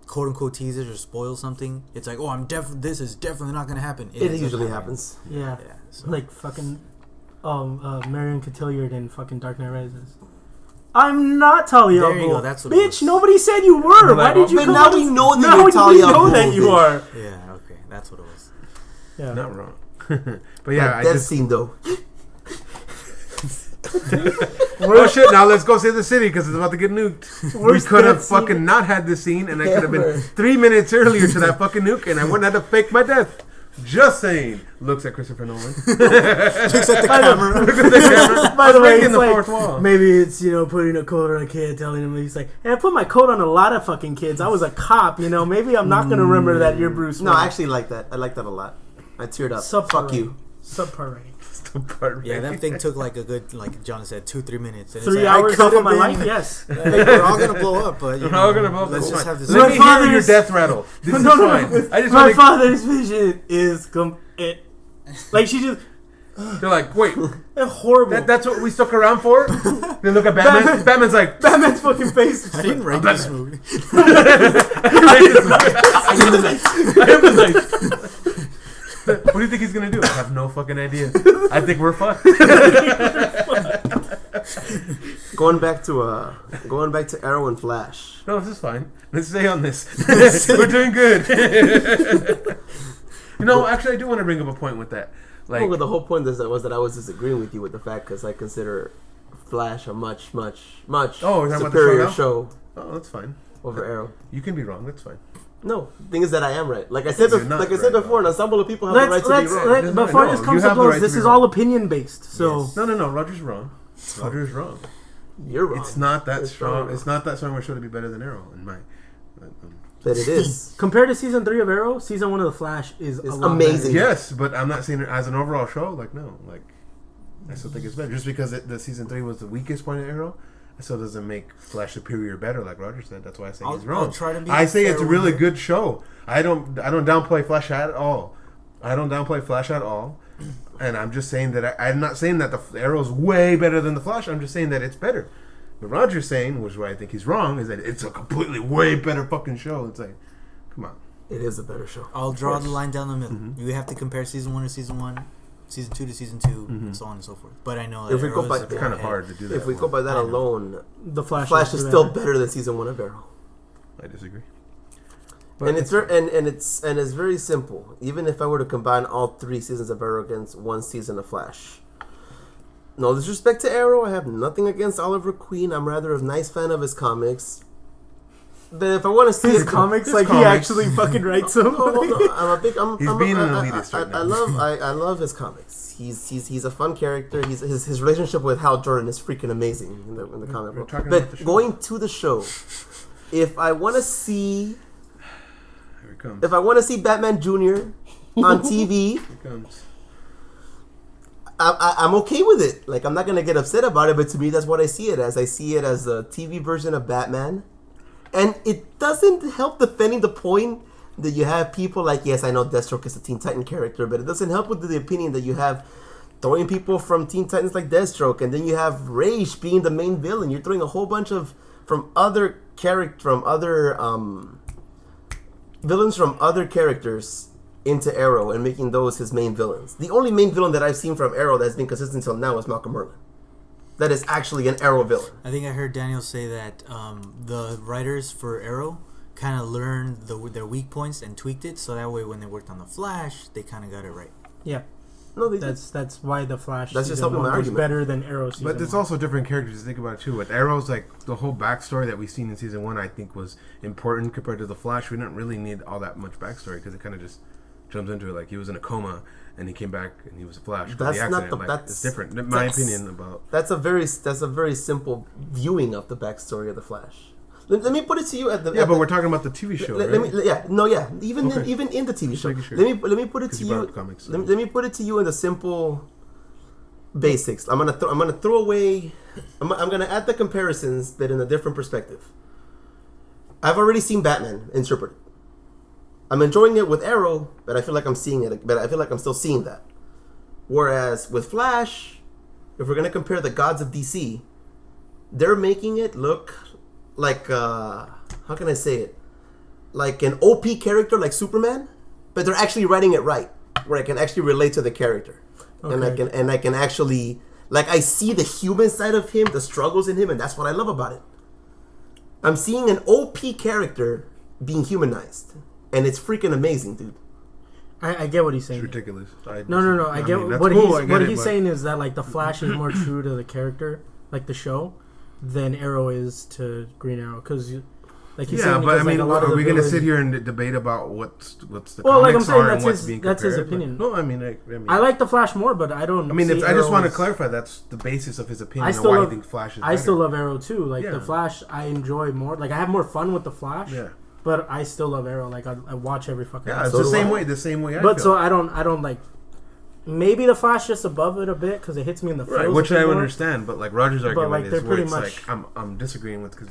quote unquote teases or spoils something, it's like, oh, this is definitely not gonna happen. It usually happens. Yeah. So. Like fucking Marion Cotillard in fucking Dark Knight Rises. I'm not Talia. There you go. That's what bitch. Nobody said you were. Why did you? But now we know that you're Talia. Now we know that you are. Yeah. Okay. That's what it was. Yeah. Not wrong. But yeah, that scene though. oh shit, now let's go save the city because it's about to get nuked. We Worst could have death scene fucking not had this scene, and I could have been ever. 3 minutes earlier to that fucking nuke, and I wouldn't have to fake my death. Just saying. Looks at Christopher Nolan. Looks at the camera. Look at the camera. By the way, Breaking it's the like, fourth wall. maybe it's, putting a coat on a kid, telling him, he's like, hey, I put my coat on a lot of fucking kids. I was a cop, maybe I'm not going to remember that you're Bruce No, Wayne. I actually like that. I like that a lot. I teared up. Subpar Fuck rating. you. Subpar rating. Yeah, that thing took like a good, like John said, 2-3 minutes. And 3 like, hours I off of my could've life? been- Yes. We're all gonna blow up, but We're all gonna blow up. let's That's just fine. have this. Let me hear your father's- death rattle. This is No. fine. I just My want to. father's vision is... like, she just... They're like, wait, horrible. that's what we stuck around for? They look at Batman. Batman's like, Batman's fucking face. I didn't write this movie. I am the knife. What do you think he's gonna do? I have no fucking idea. I think we're fucked. Going back to Arrow and Flash. No, this is fine. Let's stay on this. We're doing good. Actually, I do want to bring up a point with that. Like, Well, the whole point was that I was disagreeing with you with the fact because I consider Flash a much Oh, we're talking about the superior show show oh, that's fine. over Arrow. You can be wrong. That's fine. No, the thing is that I am right. Like I said, You're not right, before, an ensemble of people have the right to be wrong. Before No, this you comes to have the blows, right to this be is wrong. all opinion based. So Yes. No. Roger's wrong. Roger's wrong. You're wrong. It's not that It's strong. wrong. It's not that strong. We're sure to be better than Arrow in my. But it is. compared to season 3 of Arrow, season 1 of The Flash is It's a lot amazing. better. Yes, but I'm not saying it as an overall show. Like no, like I still think it's better. Just because the season 3 was the weakest point of Arrow, it still doesn't make Flash superior or better. Like Roger said, that's why I say he's wrong. I'll try to be I say fair it's a with really you. good show. I don't downplay Flash at all. And I'm just saying that I'm not saying that the Arrow's way better than the Flash. I'm just saying that it's better. What Roger's saying, which is why I think he's wrong, is that it's a completely way better fucking show. It's like, come on. It is a better show. I'll draw the line down the middle. You have to compare season 1 to season 1, season 2 to season 2, and so on and so forth. But I know that If we go Arrow by- is It's kind of hard to do that. If we go by that I know. alone, The Flash Flash is still better than season 1 of Arrow. I disagree. And it's very and it's very simple. Even if I were to combine all 3 seasons of Arrow against 1 season of Flash. No disrespect to Arrow, I have nothing against Oliver Queen. I'm rather a nice fan of his comics. But if I want to see His it, comics, his like he comics. actually fucking writes them. He's being an elitist right now. I love his comics. He's a fun character. His relationship with Hal Jordan is freaking amazing in the comic We're book. talking about the But show. going to the show, if I want to see Here it comes. Batman Jr. on TV, Here it comes. I'm okay with it. Like, I'm not gonna get upset about it, but to me, that's what I see it as. I see it as a TV version of Batman, and it doesn't help defending the point that you have people like, yes, I know Deathstroke is a Teen Titan character, but it doesn't help with the opinion that you have throwing people from Teen Titans like Deathstroke, and then you have Raish being the main villain. You're throwing a whole bunch of villains from other characters into Arrow and making those his main villains. The only main villain that I've seen from Arrow that has been consistent until now is Malcolm Merlyn. That is actually an Arrow villain. I think I heard Daniel say that the writers for Arrow kind of learned their weak points and tweaked it, so that way when they worked on the Flash, they kind of got it right. Yeah, No, they that's why the Flash That's just season helping my 1 was argument. better than Arrow season But there's 1. also different characters to think about it too. With Arrow's, like the whole backstory that we've seen in season 1, I think was important compared to the Flash. We didn't really need all that much backstory because it kind of just jumps into it. Like he was in a coma and he came back and he was a Flash. That's the not accident. the- Like, that's- it's different. In my that's- opinion about That's a very simple viewing of the backstory of the Flash. Let me put it to you at the but we're talking about the TV show, Let right? me, even Okay. even in the TV show. making sure. Let me put it 'Cause to you brought you. up comics, so- Let me put it to you in the simple basics. I'm gonna throw away. I'm gonna add the comparisons, but in a different perspective. I've already seen Batman interpreted. I'm enjoying it with Arrow, but I feel like I'm seeing it. But I feel like I'm still seeing that. Whereas with Flash, if we're gonna compare the gods of DC, they're making it look like how can I say it? Like an OP character like Superman, but they're actually writing it right, where I can actually relate to the character. And I can actually, like, I see the human side of him, the struggles in him, and that's what I love about it. I'm seeing an OP character being humanized, and it's freaking amazing, dude. I get what he's It's saying. ridiculous. No. I get mean, that's what cool, I he's get what it, he's but- saying is that like the Flash is more true to the character. like the show, than Arrow is to Green Arrow. Because, like he's yeah, saying, but I mean, like, a lot are of we going to villains- sit here and debate about what's the Well, like comics I'm saying, are that's and what's his being that's his compared? opinion. No, I mean, I like the Flash more, but I don't. I mean, see I just want to Arrow as- clarify that's the basis of his opinion I and still why love- I think Flash is I better. still love Arrow too. Like Yeah. the Flash, I enjoy more. Like I have more fun with the Flash. Yeah. But I still love Arrow. Like I watch every fucking. Yeah, it's So the do same I. way. The same way I But feel. so I don't like. Maybe the Flash just above it a bit because it hits me in the Right, feels which a bit I more. understand, but like Roger's argument like, is they're where pretty it's much- like I'm disagreeing with because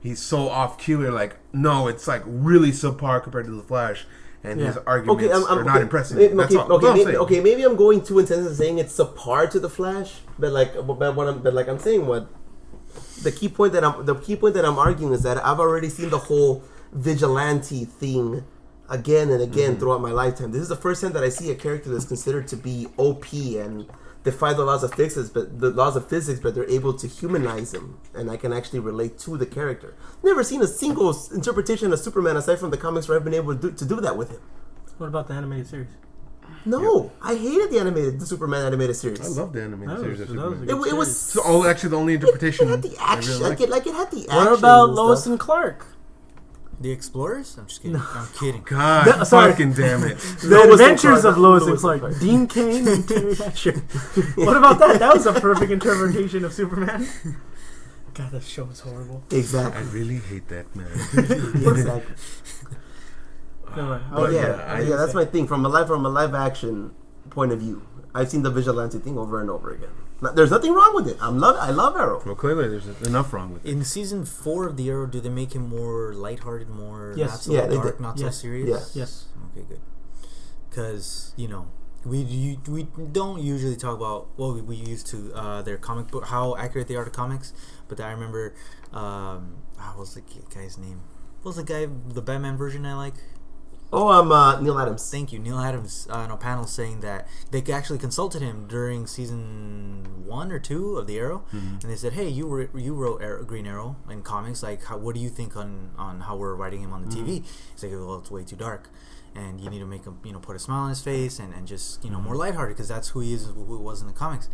he's so off keel. Like no, it's like really subpar compared to the Flash, and his arguments are not impressive. That's all. That's all I'm saying. Maybe I'm going too intense in saying it's subpar to the Flash, but I'm saying what the key point that I'm arguing is that I've already seen the whole vigilante thing again and again throughout my lifetime. This is the first time that I see a character that's considered to be OP and defy the laws of physics, but they're able to humanize him, and I can actually relate to the character. Never seen a single interpretation of Superman aside from the comics where I've been able to do that with him. What about the animated series? No, I hated the Superman animated series. I love the animated series. of that was Superman. a good It was So, actually, the only interpretation It had the action. I really liked. It had the action. What about and Lois stuff. and Clark? The Explorers? I'm just kidding. I'm kidding. God, No, sorry. fucking damn it! The Lois and Adventures Clark. of Lois and Lois and Clark. Clark. Dean Cain and Terry Hatcher. What about that? That was a perfect interpretation of Superman. God, that show was horrible. I Exactly. really hate that man. Exactly. No, But yeah, yeah, that's my thing from a live action point of view. I've seen the vigilante thing over and over again. There's nothing wrong with it. I love Arrow. Well, clearly, there's enough wrong with it. In season 4 of the Arrow, do they make him more lighthearted, more Yes. not so Yeah, they dark, did. not so Yes. serious? Yes. Yes. Okay, good. Because we don't usually talk about we used to their comic book, how accurate they are to comics. But I remember what was the guy's name? What was the Batman version I like? Oh, I'm Neil Adams. Thank you, Neil Adams, on a panel saying that they actually consulted him during season 1 or 2 of the Arrow, and they said, "Hey, you wrote Green Arrow in comics. Like, what do you think on how we're writing him on the TV?" He's like, "Well, it's way too dark, and you need to make him, put a smile on his face and just, more lighthearted because that's who he is, who he was in the comics."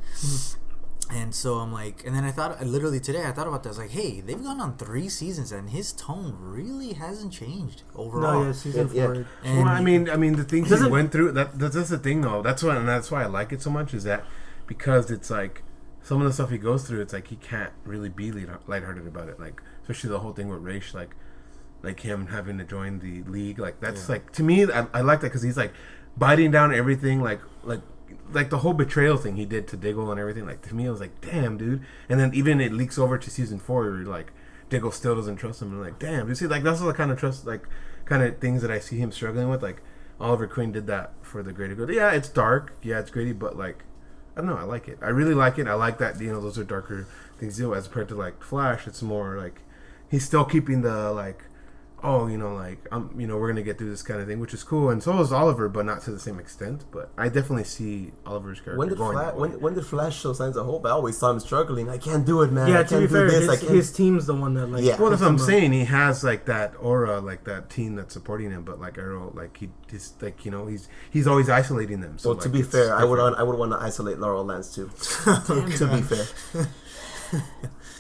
And so I'm like, and then I thought about that. I was like, hey, they've gone on 3 seasons, and his tone really hasn't changed overall. No, yeah, season Yeah. 4. And Well, I mean, the things he Doesn't- went through. That's the thing, though. That's why I like it so much. Is that because it's like some of the stuff he goes through. It's like he can't really be lighthearted about it. Like especially the whole thing with Raish, like him having to join the league. Like that's like to me, I like that because he's like biting down everything. Like the whole betrayal thing he did to Diggle and everything. Like to me, I was like, damn, dude. And then even it leaks over to season 4, where like Diggle still doesn't trust him. And like, damn, you see, like that's the kind of trust, like kind of things that I see him struggling with. Like Oliver Queen did that for the greater good. Yeah, it's dark. Yeah, it's gritty, but like I don't know, I like it. I really like it. I like that those are darker things to do as compared to like Flash. It's more like he's still keeping the like. Oh, we're gonna get through this kind of thing, which is cool, and so is Oliver, but not to the same extent. But I definitely see Oliver's character When did Flash show signs of hope? I always saw him struggling. I can't do it, man. I Yeah, can't to be do fair, this. his team's the one that like. Yeah. Well, that's what I'm picks him up. saying. He has like that aura, like that team that's supporting him. But like Arrow, like he's like he's always isolating them. So Well, like, to be it's fair, I would different. want to isolate Laurel Lance too. To be fair,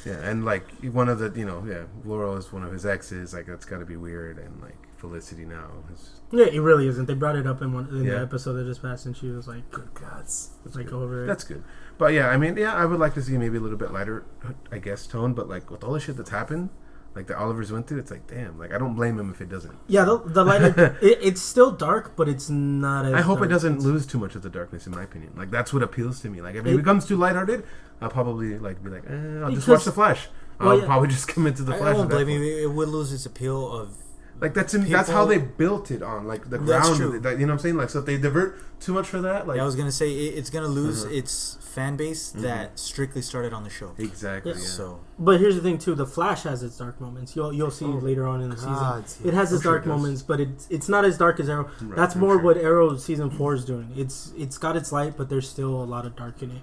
Yeah, and like one of the Laurel is one of his exes. Like that's got to be weird, and like Felicity now is. Yeah, it really isn't. They brought it up in the Yeah. episode that just passed, and she was like, good gods. like over it. That's good. But yeah, I mean, I would like to see maybe a little bit lighter, I guess, tone. But like with all the shit that's happened, like that Oliver's went through, it's like damn. Like I don't blame him if it doesn't. Yeah, the light. It's still dark, but it's not as. I hope it dark. doesn't lose too much of the darkness, in my opinion. Like that's what appeals to me. Like if it becomes too lighthearted, I'll probably like be like, I'll just watch the Flash. I'll probably just commit to the Flash. I won't at that blame point. you. It would lose its appeal of. Like that's how they built it on, like the That's ground. true. Of it, you know what I'm saying? Like so, if they divert too much for that, like I was gonna say it's gonna lose its fan base that strictly started on the show. exactly. Yeah. Yeah. So But here's the thing too: the Flash has its dark moments. You'll see later on in the God, season. It has its sure dark it does. moments, but it's not as dark as Arrow. Right, That's I'm more sure. what Arrow season 4 is doing. It's got its light, but there's still a lot of dark in it.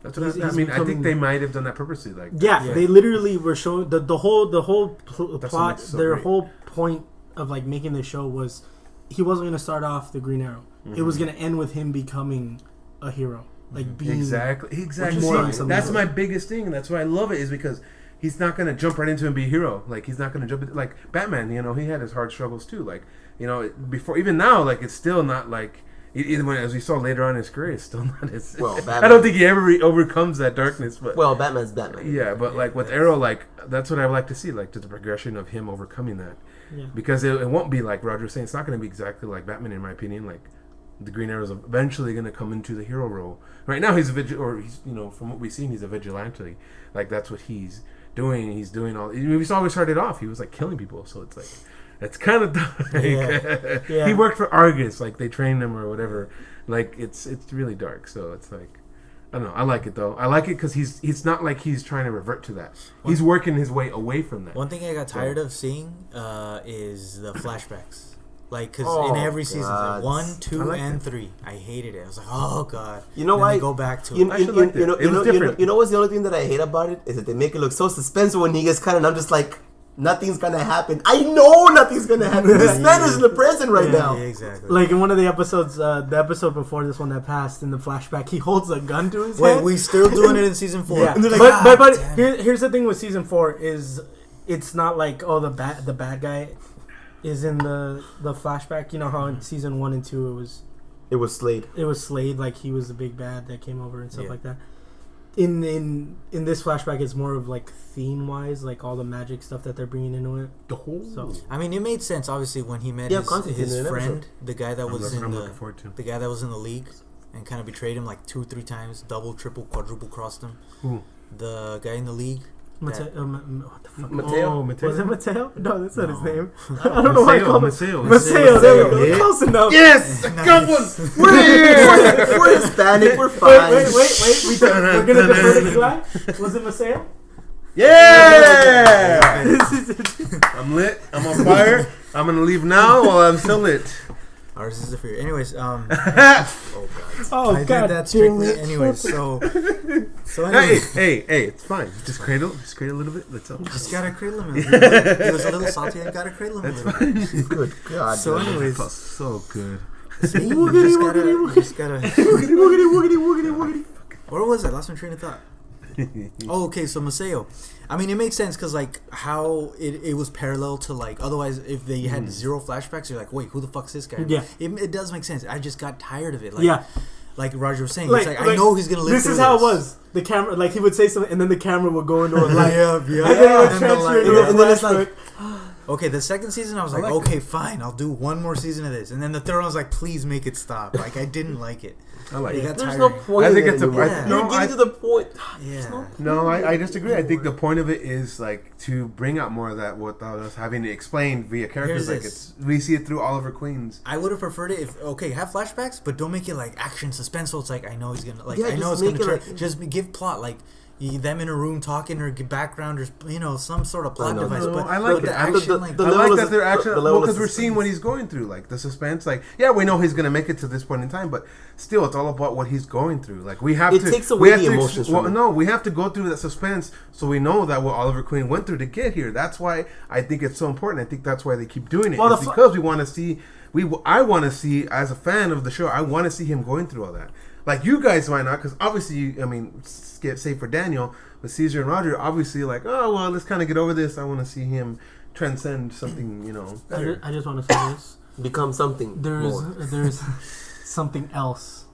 That's what He's I mean. I think becoming- they might have done that purposely. Like Yeah, Yeah. they literally were showing the whole what plot. makes it so Their great. whole point of like making the show was he wasn't going to start off the Green Arrow. It was going to end with him becoming a hero. like being exactly. more See, that's my biggest thing, and that's why I love it is because he's not gonna jump right into and be a hero. Like he's not gonna jump into, like Batman. You know, he had his hard struggles too. Like before, even now, like it's still not like. Even when, as we saw later on in his career, it's still not as. Well, Batman, I don't think he ever overcomes that darkness. But Batman's Batman. Yeah, but like with Arrow, like that's what I would like to see, like the progression of him overcoming that. Yeah. Because it won't be like Roger was saying. It's not going to be exactly like Batman, in my opinion. Like the Green Arrow is eventually going to come into the hero role. Right now, he's from what we've seen, he's a vigilante. Like that's what he's doing. He's doing all. We saw we started off. He was like killing people. So it's like. It's kind of dark. Yeah. He worked for Argus, like they trained him or whatever. Like it's really dark. So it's like I don't know. I like it though. I like it because he's not like he's trying to revert to that. He's working his way away from that. One thing I got tired of seeing is the flashbacks. Like, because in every season, like 1, 2, and 3, I hated it. I was like, oh god. You know why? Go back to it. You know what's the only thing that I hate about it is that they make it look so suspenseful when he gets cut, and I'm just like. Nothing's gonna happen. I know nothing's gonna happen. This man is in the present right now. Yeah, exactly. Like in one of the episodes, the episode before this one that passed in the flashback, he holds a gun to his head. Wait, we still doing it in season 4? Yeah, like, but here's the thing with season 4 is it's not like the bad guy is in the flashback. You know how in season 1 and 2 it was Slade. It was Slade, like he was the big bad that came over and stuff like that. In this flashback, it's more of like theme wise, like all the magic stuff that they're bringing into it. So I mean, it made sense obviously when he met his friend, the guy that was in the league, and kind of betrayed him like 2-3 times, double, triple, quadruple crossed him. Ooh. The guy in the league. What the fuck? Mateo? Was it Mateo? No, that's not his name. I don't know why I called him Mateo. There we go. Yeah. Close enough. Yes! Good one! We're Hispanic. We're fine. Wait. We're going to defer to Eli. Was it Mateo? Yeah! I'm lit. I'm on fire. I'm going to leave now while I'm still lit. Ours is the fear. Anyways, oh god. I did that strictly. Anyways, so anyways. Hey, it's fine. Just cradle a little bit. Let's just gotta cradle him. It was a little salty. I gotta cradle him. That's fine. Good God. So anyways, felt so good. You just gotta. Woogity. Where was I? Lost my train of thought. Oh, okay. So Maceo, I mean, it makes sense because like how it was parallel to like otherwise if they had 0 flashbacks, you're like, wait, who the fuck's this guy? Yeah, it does make sense. I just got tired of it. Like, yeah, like Roger was saying, it's like I know he's gonna live. This is how it was. The camera, like he would say something, and then the camera would go into a light. Yeah. And then it would transfer into and then it's like. Okay, the second season I was like, okay, fine, I'll do one more season of this, and then the third one I was like, please make it stop. Like I didn't like it. I like it. There's no point. I think it's you're getting to the point. Yeah. No, I disagree. I think the point of it is like to bring out more of that without us having to explain via characters. We see it through Oliver Queen's. I would have preferred it if have flashbacks, but don't make it like action suspenseful. It's like I know he's gonna just give plot like. Them in a room talking or background or some sort of plot device. But I like the action. I like that they're action because we're seeing what he's going through, like the suspense. Like we know he's gonna make it to this point in time, but still, it's all about what he's going through. Like we have to. It takes away the emotions. We have to go through that suspense so we know that what Oliver Queen went through to get here. That's why I think it's so important. I think that's why they keep doing it. Well, it's because we want to see. I want to see as a fan of the show. I want to see him going through all that. Like you guys might not, because obviously, I mean, say for Daniel, with Caesar and Roger, obviously, like, oh well, let's kind of get over this. I want to see him transcend something, better. I just want to say this: become something. There's something else.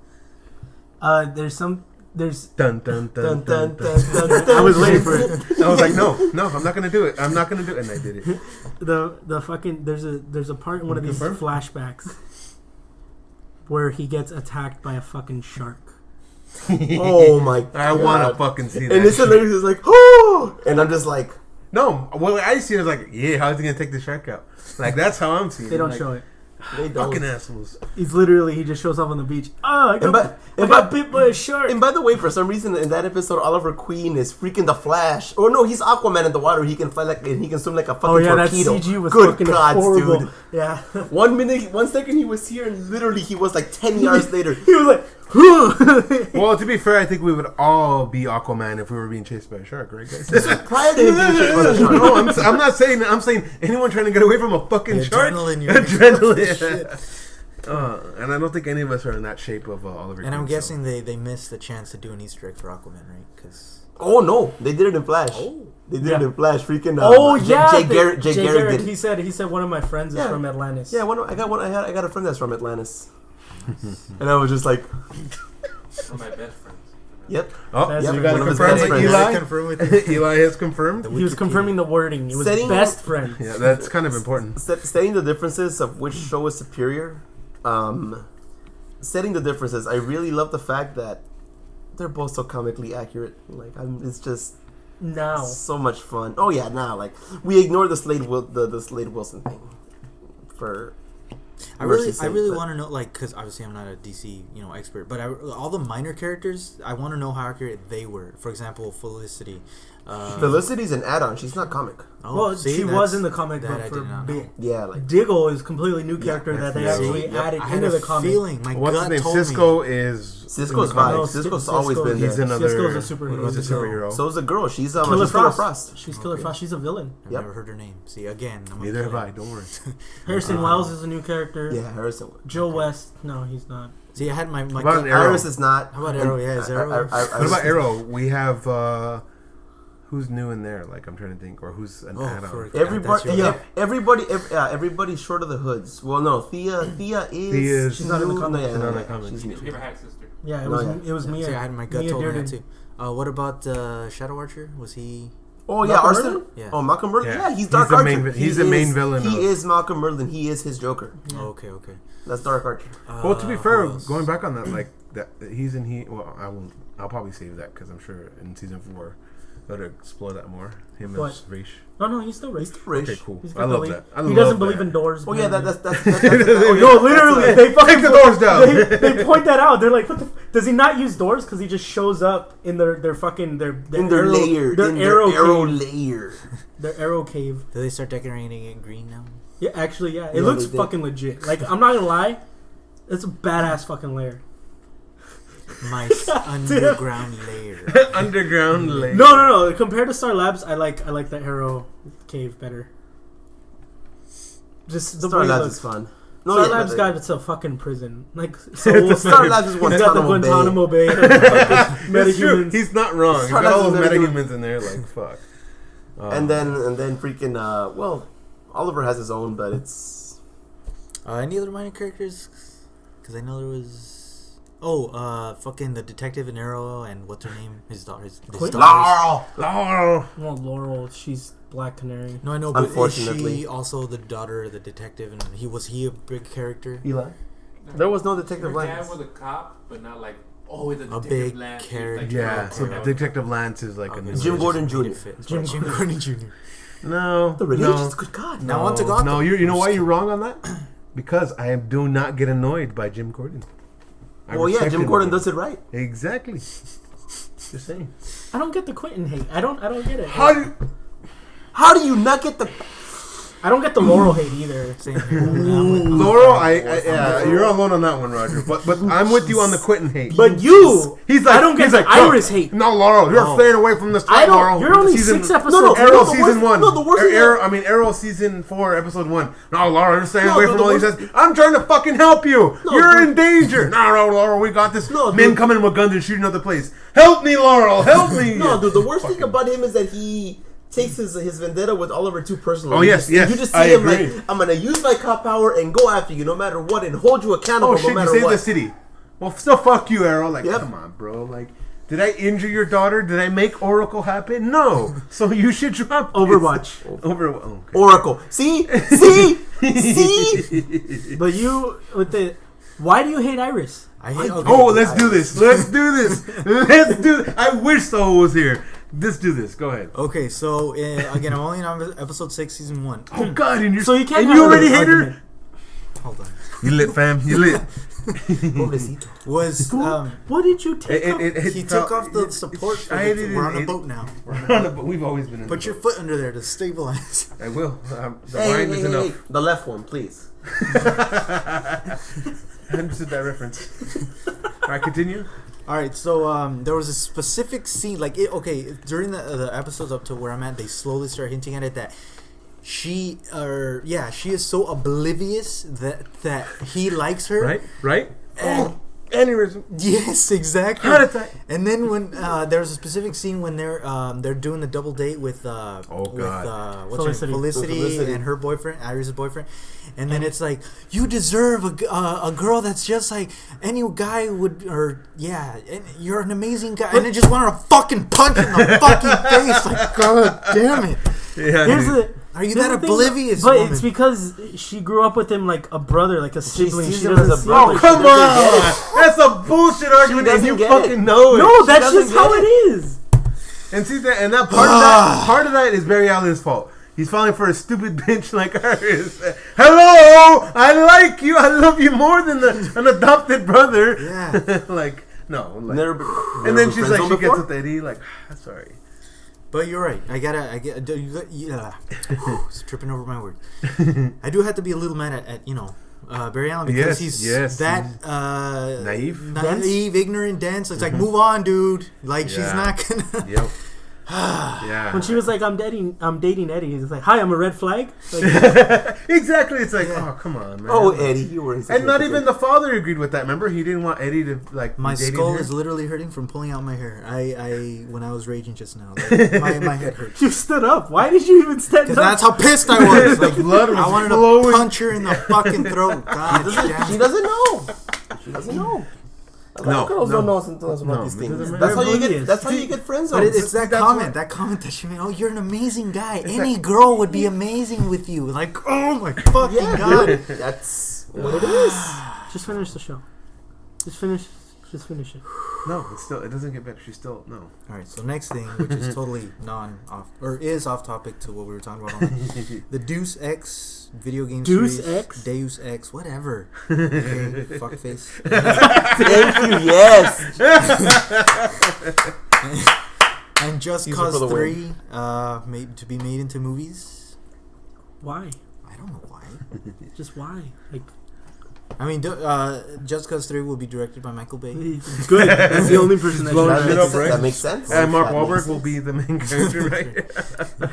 There's dun dun dun dun dun. I was waiting for it. I was like, no, I'm not gonna do it. I'm not gonna do it, and I did it. The fucking there's a part in one of these flashbacks where he gets attacked by a fucking shark. Oh my god. I want to fucking see that. And this lady is like, oh! And I'm just like... No, what I see is like, yeah, how's he going to take the shark out? Like, that's how I'm seeing it. They don't show it. They don't. Fucking assholes. He's literally, he just shows up on the beach. Oh, I got bit by a shark. And by the way, for some reason in that episode, Oliver Queen is freaking the Flash. Oh no, he's Aquaman in the water. He can fly and he can swim like a fucking torpedo. That CG was good fucking God, horrible. dude. Yeah. 1 second he was here, and literally he was like 10 yards later. He was like, well, to be fair, I think we would all be Aquaman if we were being chased by a shark, right, guys? Prior to him being chased by a shark. No, I'm not saying that. I'm saying anyone trying to get away from a fucking shark. Adrenaline. Adrenaline. And I don't think any of us are in that shape of Oliver. And I'm Queen, guessing they missed the chance to do an Easter egg for Aquaman, right? Because Oh no, they did it in Flash. Oh. They did it in Flash. Freaking. Jay Garrett did. He said one of my friends is from Atlantis. Yeah, I got a friend that's from Atlantis, and I was just like, One of my best friends. yep. Oh, That's you one got of to his confirm best it, friends. Eli. confirm with Eli has confirmed. He was confirming the wording. It was best friends. Yeah, that's kind of important. Setting the differences of which show is superior. Setting the differences, I really love the fact that they're both so comically accurate. Like, it's just Now. so much fun. Oh yeah, now like we ignore the Slade Wilson thing for. I really want to know, like, because obviously I'm not a DC, expert, but all the minor characters, I want to know how accurate they were. For example, Felicity. Felicity's an add-on. She's not comic. Oh, Well, see, she was in the that comic book I for did not a bit. know. Yeah, like Diggle is a completely new character that they yeah. actually added I had into a the comic. feeling. My What's his gut name? told Cisco me. is. Cisco's in the comics. vibes. Cisco's always been He's there. another. Cisco's a superhero. He's a superhero. So's the girl. She's Killer she's Killer Frost. She's Killer Frost. She's a villain. I've Yep. never heard her name. See, again, I'm Neither have I. Don't worry. Harrison Wells is a new character. Yeah, Harrison. Joe West. No, he's not. See, I had my What about gut. Arrow? Iris is not. How about Arrow? Yeah, is Arrow? What about Arrow? We have. Who's new in there? Like, I'm trying to think, or who's an add-on? for- Everybody, That's everybody short of the hoods. Well, no, Thea is. She's not in the comics. Yeah, She's not in the comics. she's new. Newspaper Hack Sister. Yeah, it No, was. yeah. It was Mia. See, I had my gut Mia told me that Dearden. too. What about Shadow Archer? Was he? Oh yeah, Malcolm Arson. Merlin? Yeah. Oh, Malcolm Merlin. Yeah. Yeah, he's Dark He's the Archer. main- he's the main villain He of- is Malcolm Merlin. He is his Joker. Yeah. Oh, okay. That's Dark Archer. Well, to be fair, who else? going back on that, like that, Well, I won't. I'll probably save that because I'm sure in season 4 they'll explore that more. Him What? as Raish. No, he's still racist. Rich. Okay, cool. He's I love that. he doesn't believe in doors. Oh yeah, man. that's No, no, literally, they fucking Take the doors down. They point that out. They're like, "What the? Does he not use doors? Because he just shows up in their fucking their in their arrow, layer, their in arrow their arrow cave, layer. their arrow cave." Do they start decorating it green now? Yeah, actually, yeah, it Yeah, looks they did. fucking legit. Like, I'm not gonna lie, it's a badass fucking lair. My underground layer. Underground layer. No. Compared to Star Labs, I like the arrow cave better. Just the Star way it Labs looks. is fun. Star yeah, Labs but- got it's a fucking prison. Like so Star Labs is He's got the Guantanamo Bay. Guantanamo Bay. That's true. metahumans. He's not wrong. He's Star got all Labs those is metahumans in there. Like fuck. And then freaking well, Oliver has his own, but it's Any other minor characters? Because I know there was. Fucking the detective in Arrow and what's her name? His daughter. His Quinn? daughters. Laurel. Well, Laurel, she's Black Canary. No, I know, but is Unfortunately. she also the daughter of the detective? And was he a big character? Eli. There was no Detective Her dad Lance. was a cop, but not like always a A detective big Lance. He was, character. like, Yeah. So Okay. Detective Lance is like a Okay, new. so Jim it Gordon just made Jr. it fit. Jim Jim Gordon Jr. No. The religion's no. good God. Now on to Gotham. No, you know why you're wrong on that? Because I do not get annoyed by Jim Gordon. I Well, yeah, respect Jim him. Gordon does it right. Exactly. Just saying. I don't get the Quentin hate. I don't get it. How do you not get the? I don't get the Laurel hate either. Same here. I'm with- Laurel, yeah, you're alone on that one, Roger. But I'm with you on the Quentin hate. But you, He's like, I don't get he's the like, "No, Iris hate. No, Laurel, you're No. staying away from this. I don't. Laurel. You're only Season- 6 episodes. No, Arrow the season worst- 1. no, the worst thing Arrow season 4, episode 1. No, Laurel, you're staying No, away the from all these. worst- I'm trying to fucking help you. No, you're dude. in danger. No, Laurel, we got this. No, Men dude. coming with guns and shooting other place. Help me, Laurel. Help me. No, dude. The worst thing about him is that he takes his vendetta with Oliver too personally. Oh, yes, yes, You just see I him agree. like, I'm gonna use my cop power and go after you no matter what and hold you accountable Oh shit! no You matter saved what. the city. Well, still fuck you, Arrow. Like, Yep. come on, bro. Like, did I injure your daughter? Did I make Oracle happen? No. So you should drop this. Overwatch. Okay. Oracle. See. But you with the. Why do you hate Iris? I hate. Okay. Oh, let's do this. Let's do this. Let's do this. I wish Saul was here. Let's do this. Go ahead. Okay, so again, I'm only on episode 6, season 1. Oh God! And So you can't. And have you an already hate argument. her. Hold on. You lit, fam. You lit. Pobrecito. Was What did you take? off? he took off the support? For I the, didn't- we're on a it- boat now. We've always been in. Put the your boat. foot under there to stabilize. I will. The Hey, wine hey, is hey, enough. hey. The left one, please. I understood that reference. All right, continue. All right, so there was a specific scene, during the episodes up to where I'm at, they slowly start hinting at it that she is so oblivious that he likes her. Right. And Aneurysm. yes, exactly. Heart attack. And then when there's a specific scene when they're doing the double date with Felicity and her boyfriend, Iris' boyfriend, and then it's like, you deserve a girl that's just like any guy would, and you're an amazing guy, and I just wanted to fucking punch in the fucking face, like, god damn it. Yeah. Are you that oblivious? But woman? it's because she grew up with him like a brother, like a sibling. She sees him as doesn't a see brother. him Oh, come on! That's a bullshit argument, and you fucking know it. No, that's doesn't just how get it is. And see that, and that part of that is Barry Allen's fault. He's falling for a stupid bitch like her. Hello, I like you. I love you more than an adopted brother. Yeah. Like no. Like, Never and then been she's friend like, zone she before? gets with Eddie. Like, sorry. But you're right. Tripping over my word. I do have to be a little mad at Barry Allen because he's that naive, ignorant, dense. It's like, move on, dude. Like she's not gonna. Yep. Yeah. When she was like, I'm dating Eddie. He's like, hi, I'm a red flag. Like, Exactly. It's like, oh, come on, man. Oh, Eddie, you were. And not even the father agreed with that. Remember, he didn't want Eddie to like. My be dating skull her. is literally hurting from pulling out my hair. I when I was raging just now, like, my head hurts. you stood up. Why did you even stand Because up? that's how pissed I was. Like, blood was I wanted flowing. to punch her in the fucking throat. God damn. She doesn't know. She doesn't know. No, girls no. don't know sometimes about No, these because things. they're That's how you oblivious. get. That's how you get friends But on. it's that comment that she made. Oh, you're an amazing guy. Any girl would be amazing with you. Like, oh my fucking god. That's what it is. Just finish the show. Just finish it. No, it doesn't get better. She's still no. All right, so next thing, which is totally off topic to what we were talking about. The Deus Ex video game Deus series. Ex? Deus Ex, whatever. Okay, fuckface. Thank you. Yes. And Just These are for Cause the 3 to be made into movies. Why? I don't know why. Just why? Like, I mean, Just Cause 3 will be directed by Michael Bay. good. That's the only person that Blowing should shit have up, right? That makes sense. And Mark That Wahlberg makes will sense. be the main character, right?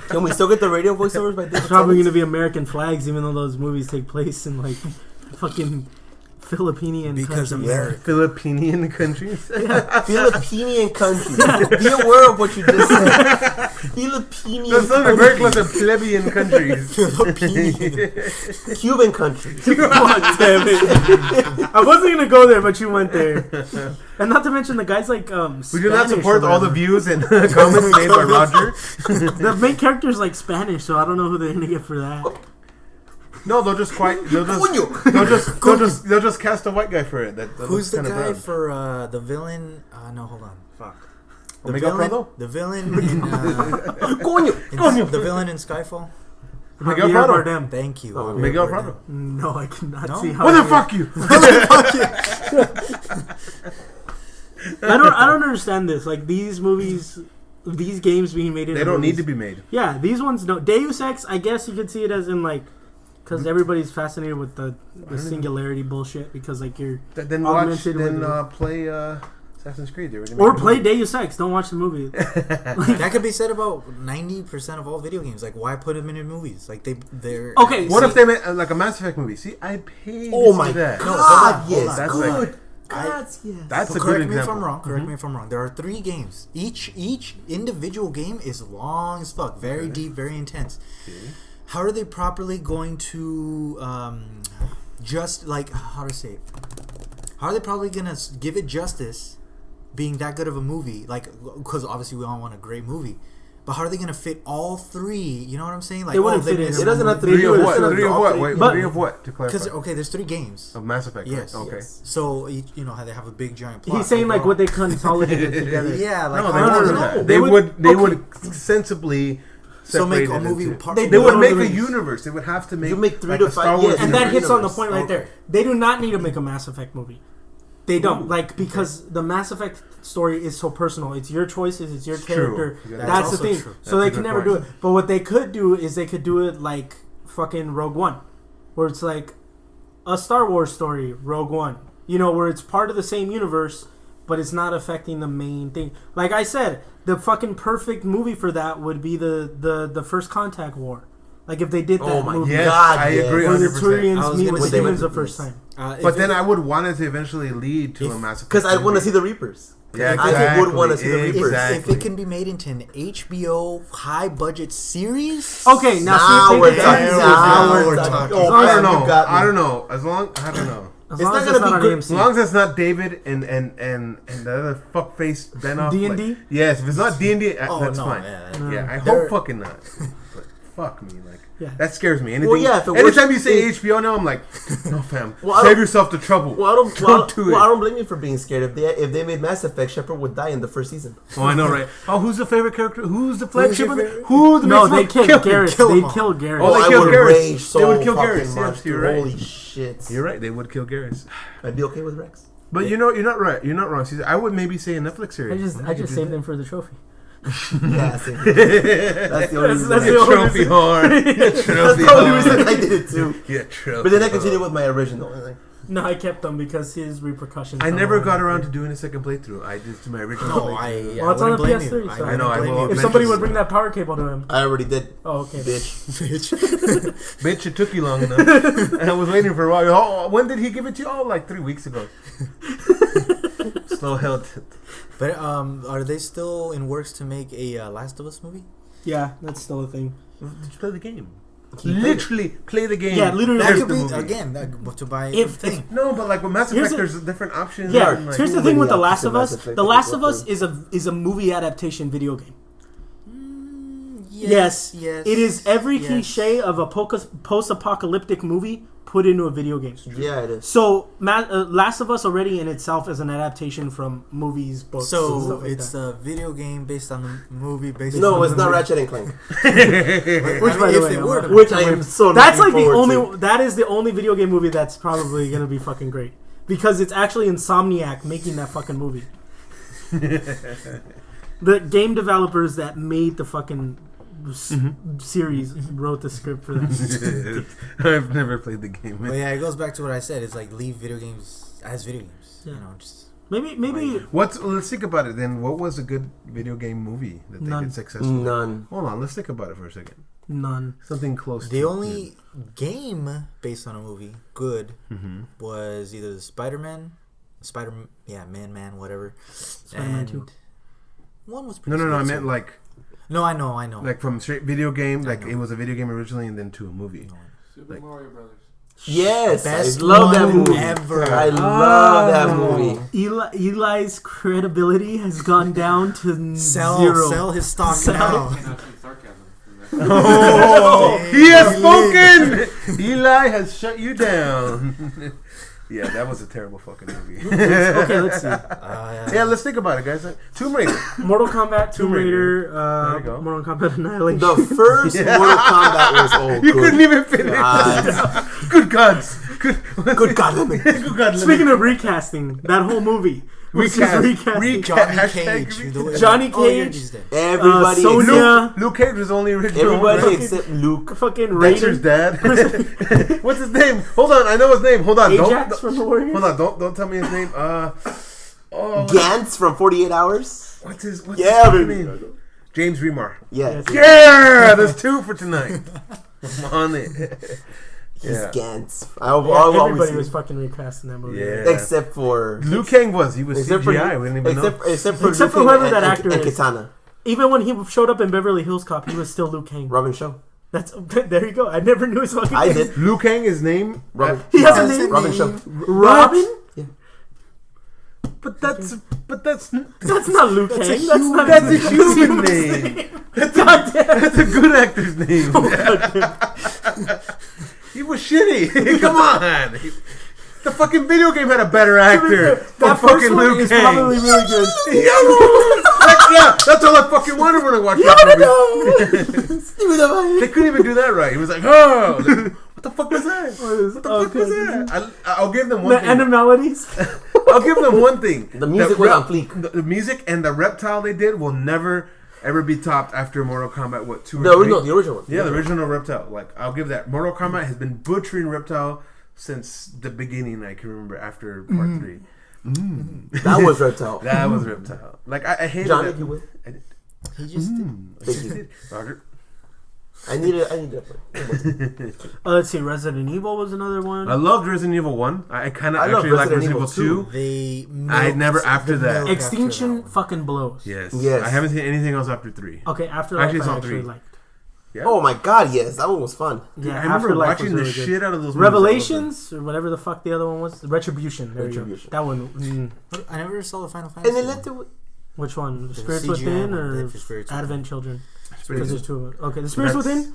Can we still get the radio voiceovers by It's David probably going to Tennant? be American flags, even though those movies take place in like fucking Philippine Because countries. America. Philippine countries. Philippine country. Be aware of what you just said. Philippine That sounded very close country. to plebeian countries. Cuban country. God damn it. I wasn't going to go there, but you went there. And not to mention the guy's like We do not Spanish support or all the whatever. views and comments made by Roger. The main character's like Spanish, so I don't know who they're going to get for that. No, they'll just cast a white guy for it. That Who's the looks kinda guy brown. for the villain? No, hold on. Fuck. The Omega Prado? The villain in Coño. the villain in Skyfall. Miguel Javier Prado. Bardem. Thank you. Oh, Miguel Bardem. Prado. No, I cannot No? see how. What the fuck you? I don't understand this. Like these movies, these games being made. They don't need to be made. Yeah, these ones don't. Deus Ex, I guess you could see it as in like, because everybody's fascinated with the singularity bullshit. Because like you're Then augmented play Assassin's Creed. They already made or a play movie. Deus Ex. Don't watch the movie. That could be said about 90% of all video games. Like, why put them in movies? Like they're Okay, What see- if they made like a Mass Effect movie? See, I paid. Oh to my see that. No, God, hold on. yes. That's Good. like- God, yes. That's So a good correct me if example. I'm wrong. Correct me if I'm wrong. There are 3 games. Each individual game is long as fuck, very deep, very intense. How are they properly going to just like how to say it? How are they probably gonna give it justice, being that good of a movie? Like, because obviously we all want a great movie. But how are they gonna fit all 3? You know what I'm saying? Like, They wouldn't fit in. It doesn't have to Three be of it what? doesn't have Three to of all what? three- Wait, But- three of what? To Because clarify. there's 3 games. Of Mass Effect. Yes. Right? Okay. Yes. So you know how they have a big giant plot. He's saying like what they consolidated together. Yeah, like No, how they are wouldn't they do gonna- that. They They would- would sensibly So make separate a it movie into- part. They They would No, make no, a no. universe. They would have to make. You make 3 like to a 5 Star Wars yes. And that universe. hits on the point right Okay. there. They do not need to make a Mass Effect movie. They don't because the Mass Effect story is so personal. It's your choices. It's your It's true. character. Yeah, That's, that's the also thing. true. So That's they a can good never point. do it. But what they could do is they could do it like fucking Rogue One, where it's like a Star Wars story, Rogue One. You know, where it's part of the same universe, but it's not affecting the main thing. Like I said, the fucking perfect movie for that would be the First Contact War, Like if they did that Oh my movie. Yes, God, I yes. agree Where the 100%. Turians meet with gonna say- humans the first time. But then I would want it to eventually lead to a Mass Effect. Because I want to movie. see the Reapers. Yeah, I would want to see the Reapers. Exactly. If it can be made into an HBO high budget series. Okay, now Now see if we're they talking. can Now we're talking. talking. Oh, Oh, I man, don't you know. got me. I don't know. As long I don't know. As It's long not as gonna it's not be on good. As AMC. long as it's not David and the other fuckface Benoff. D&D? Like, yes, if it's not D&D, Oh, that's no, fine. yeah. Yeah, I They're- hope fucking not. But fuck me, like Yeah. that scares me. Anything. Well, yeah, if it anytime works- you say HBO now, I'm like, no, fam. Well, I Save don't- yourself the trouble. Well, I don't. Don't do it. I don't blame you for being scared. If they made Mass Effect, Shepard would die in the first season. Oh, I know, right? Oh, who's the favorite character? Who's the flagship? your of it? favorite? Who's the No, main they one? killed Kill him. Garrus. Kill They him all. killed Garrus. Oh, they I killed would Garrus. rage so They would kill fucking Garrus. much, Yes, dude. you're right. Holy shit! You're right. They would kill Garrus. I'd be okay with Rex. But you know, you're not right. You're not wrong. Caesar. I would maybe say a Netflix series. I just saved them for the trophy. Yeah, same. That's the only reason. That's I- the only Trophy whore. That's Trophy the only whore. reason I did it too. Yeah, trophy. But then I whore. continued with my original. Like, No, I kept them because his repercussions. I never got around to doing a second playthrough. I just my original. No, playthrough. Well, it's on the wouldn't blame PS3, you. so- I know, I wouldn't will- blame If you. somebody would bring that power cable to him. I already did, Oh, okay. bitch. Bitch, it took you long enough. And I was waiting for a while. Oh, when did he give it to you? Oh, like 3 weeks ago. Slow held. But are they still in works to make a Last of Us movie? Yeah, that's still a thing. Did you play the game? Can you Literally play the game. Yeah, literally. That Here's could the be movie. again to buy If- the thing. No, but like with Mass Here's Effect, a- there's different options. Yeah, and, like, here's the too thing with many The Last of options Us. in Mass Effect The that Last they of go Us through. is a movie adaptation video game. Yes. It is every yes. cliche of a post-apocalyptic movie put into a video game. Yeah, it is. So, Last of Us already in itself is an adaptation from movies, books, and So stuff like it's that. a video game based on a movie based. No, on it's a not movie. Ratchet and Clank, Which, by the if way, they I'm were not- to which I am so. That's looking like the forward only. to. That is the only video game movie that's probably gonna be fucking great because it's actually Insomniac making that fucking movie. The game developers that made the fucking series wrote the script for that. I've never played the game. But yeah, it goes back to what I said. It's like leave video games as video games. Yeah. You know, just Maybe Let's think about it then. What was a good video game movie that they None. did successfully? None. Hold on, let's think about it for a second. none. Something close. the to only game based on a movie good Mm-hmm. was either the Man, whatever. Spider-Man and 2. One was No, pretty I good, meant so- like No, I know. from straight video game. Like know. it was a video game originally, and then to a movie. Super Like- Mario Brothers. Yes, Best I love that one movie. ever. I love that movie. Eli's credibility has gone down to Sell zero. his stock Sell. now. That's some sarcasm. Oh, Damn. he has spoken. Eli has shut you down. Yeah, that was a terrible fucking movie. Okay, let's see. Yeah, let's think about it, guys. Tomb Raider. Mortal Kombat, Tomb Tomb Raider. Raider, There you go. Mortal Kombat Annihilation. The first Mortal Kombat was You good. couldn't even finish. God. Good gods. Good God, let me. Good God. Speaking of recasting, that whole movie was just recasting. Johnny Hashtag Cage. recast. Johnny Oh, yeah, Cage. he's dead. Everybody, Sonya- except, Luke Cage was only original. everybody right? except Luke. Fucking Dexter's Raiden. dad. What's his name? Hold on, I know his name. Hold on, Ajax don't. from the Warriors. Hold on, don't tell me his name. Gantz from 48 Hours. What's his Yeah, fucking baby. name? James Remar. Yes. Yeah, there's 2 for tonight. I'm on it. He's Yeah. Gantz. Yeah, I'll always everybody see- was fucking recasting that movie. Yeah. except for Liu Kang he was except CGI. We didn't even know. except for Except for Liu Kang whoever that and, actor and is. Katana. Even when he showed up in Beverly Hills Cop, he was still Liu Kang. Robin Shaw. That's there you go. I never knew his fucking I name. did. Liu Kang, his name. Robin. He has a Has name. a Robin name. Shaw. Robin? But that's That's not Liu Kang. That's not that's his a human name. God damn. That's a good actor's name. He was shitty. Come on. The fucking video game had a better actor. That than first fucking one Liu is Kang. probably really good. Yeah, that's all I fucking wanted when I watched that movie. They couldn't even do that right. He was like, oh, what the fuck was that? What the fuck was that? I'll give them one The thing. Animalities. I'll give them one thing. The music was on fleek. The music and the reptile they did will never ever be topped after Mortal Kombat. What 2 or 3? The original one. Yeah, the original reptile. Like I'll give that. Mortal Kombat has been butchering reptile since the beginning. I can remember after part 3. That was Reptile. That was reptile. Like I hated Johnny, that. if you will. He just did. Thank you. Roger. I need it. Let's see. Resident Evil was another one. I loved Resident Evil 1. I kind of actually like Resident Evil 2. I never after that. Extinction fucking blows. Yes. Yes. I haven't seen anything else after 3. Okay, Afterlife Actually, I saw actually 3. liked. Yeah. Oh my god, yes, that one was fun. Yeah, I remember Afterlife watching was the really good. shit out of those Revelations or whatever the fuck the other one was. Retribution. There Retribution. you go. That one. I never saw the Final Fantasy. And then let the Which one? The Spirits CGI Within one, or the Spirits Advent Children? Movies. Because there's two of them. Okay, the Spirits That's- Within.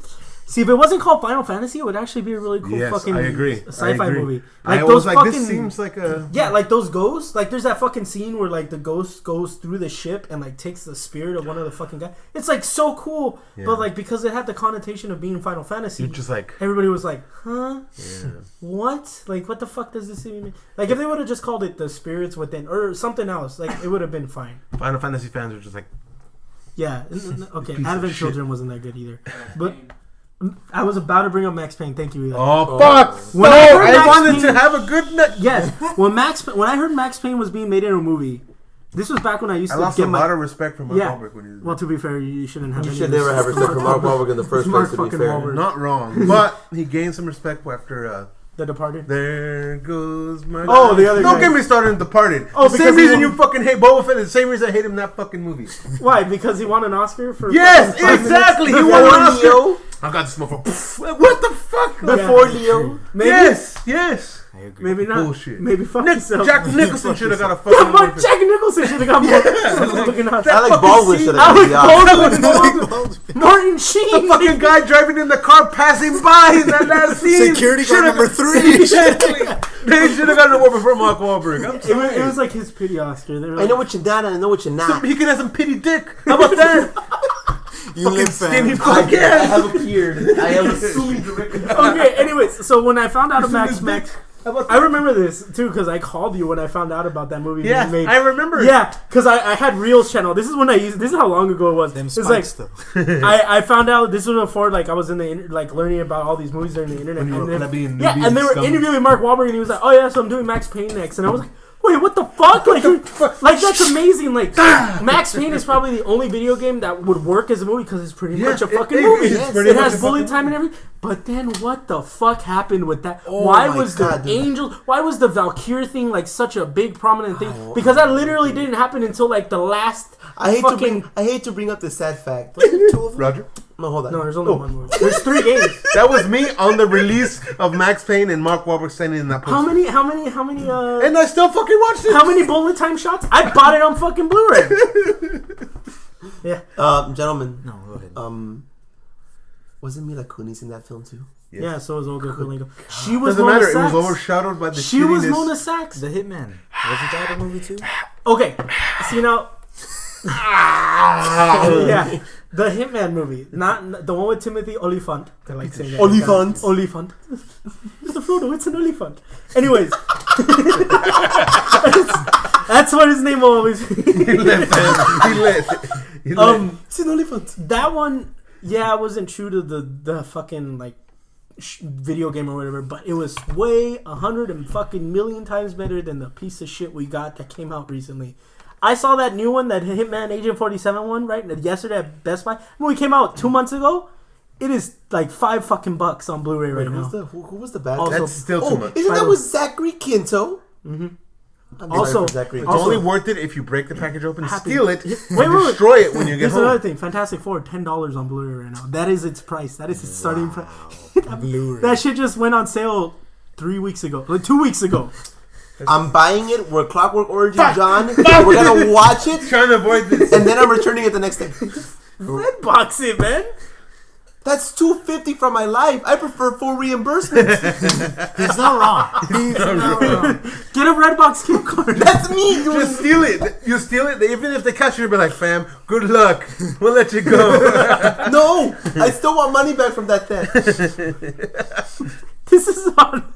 See, if it wasn't called Final Fantasy, it would actually be a really cool Yes, fucking I agree. sci-fi I agree. movie. I those was like, fucking, this seems like a... Yeah, like those ghosts. Like there's that fucking scene where like the ghost goes through the ship and like takes the spirit of one of the fucking guys. It's like so cool, Yeah. but like because it had the connotation of being Final Fantasy, You're just like... everybody was like, huh? Yeah. What? Like what the fuck does this even mean? Like if they would have just called it the Spirits Within or something else, like it would have been fine. Final Fantasy fans are just like... Yeah. Okay. Piece of Advent shit. Children wasn't that good either. But I was about to bring up Max Payne. Thank you, Eli. Oh, fuck! When No, I heard I Max wanted Payne- to have a good... Yes. When I heard Max Payne was being made into a movie, this was back when I used I to lost get a my. lot of respect for Mark Yeah. Wahlberg when he was... Well, to be fair, you shouldn't have. you any should of never this. have respect for Mark Wahlberg in the first Mark place. To be fucking fair, Wahlberg. Not wrong, but he gained some respect after... The Departed. There goes my... Oh, the other Don't guy. get me started on Departed. Oh, The because same he reason won- you fucking hate Boba Fett is the same reason I hate him in that fucking movie. Why? Because he won an Oscar for. Yes, fucking 5 exactly. He minutes? won an Before Oscar. Leo, I got the smoke for... What the fuck? before Leo, Maybe. Yes. I agree. Maybe not. Bullshit. Maybe fuck yourself. Jack Nicholson should have got a Yeah, fucking... but Jack Nicholson should have got more. Fucking Oscar. Alec fucking Baldwin scene- should have been the Oscar. Martin Sheen. The fucking guy driving in the car passing by in that last scene. Security guard Should've- number 3. Exactly. They should have gotten an award before Mark Wahlberg. I'm It sorry. was like his pity Oscar. They were I like, know what you're not, and I know what you're not. He can have some pity dick. How about that? You live, Skinny fam. fuck I yeah. have appeared. I am assuming directly. Okay, anyways, so when I found out of Max, How about I remember this too because I called you when I found out about that movie Yeah, being made. I remember. Yeah, because I had Reels channel. This is when I used. This is how long ago it was. Them It's like spikes, though. I found out this was before like I was in the like learning about all these movies during the internet. When you And were then- plebeian yeah, newbie and they were scum. interviewing Mark Wahlberg and he was like, "Oh yeah, so I'm doing Max Payne next," and I was like. Wait, what the fuck? Like, like that's amazing. Like, Max Payne is probably the only video game that would work as a movie because it's pretty Yeah, much a fucking it- movie. it's pretty It much has a bullet fucking time and everything. But then, what the fuck happened with that? Oh why my was God, the dude. angel? Why was the Valkyrie thing like such a big prominent thing? Because that literally didn't happen until like the last. I hate fucking, to bring up the sad fact. Roger. No, hold on. No, there's only one movie. There's 3 games. That was me on the release of Max Payne and Mark Wahlberg standing in that poster. How many? And I still fucking watched it. How many bullet time shots? I bought it on fucking Blu-ray. Yeah. Gentlemen, No, go ahead. wasn't Mila Kunis in that film too? Yes. Yeah, so was Olga Kurylenko. She was Doesn't Mona matter. Sachs. It was overshadowed by the She was shittiness. Mona Sachs. The Hitman. Wasn't that a movie too? Okay, see now, yeah, the Hitman movie, not the one with Timothy Olyphant. I like saying that. Olyphant. Olyphant. Mr. Frodo, it's an Olyphant. Anyways, that's what his name will always be. He let. It's an elephant. That one, yeah, I wasn't true to the fucking like video game or whatever, but it was way 100 and fucking million times better than the piece of shit we got that came out recently. I saw that new one, that Hitman Agent 47 one, right? Yesterday at Best Buy. When we came out 2 months ago, it is like $5 fucking on Blu-ray right now. Who was the bad? Also- That's still too much. Isn't that with Zachary Quinto? Mm-hmm. I'm Also- sorry for Zachary It's Quinto. only worth it if you break the package open, Happy- steal it, Wait, and wait, wait. destroy it when you get Here's another home. thing. Fantastic Four, $10 on Blu-ray right now. That is its price. That is its starting price. Blu-ray. That shit just went on sale 3 weeks ago. Like 2 weeks ago. I'm buying it. We're Clockwork Orange and John. We're gonna watch it, Trying to avoid this. and then I'm returning it the next day. Redbox it, man. That's $250 from my life. I prefer full reimbursement. He's not wrong. He's not wrong. Get a Redbox gift card. That's me doing. Just steal it. You steal it. Even if they catch you, they'll be like, "Fam, good luck. We'll let you go." No, I still want money back from that theft. This is on.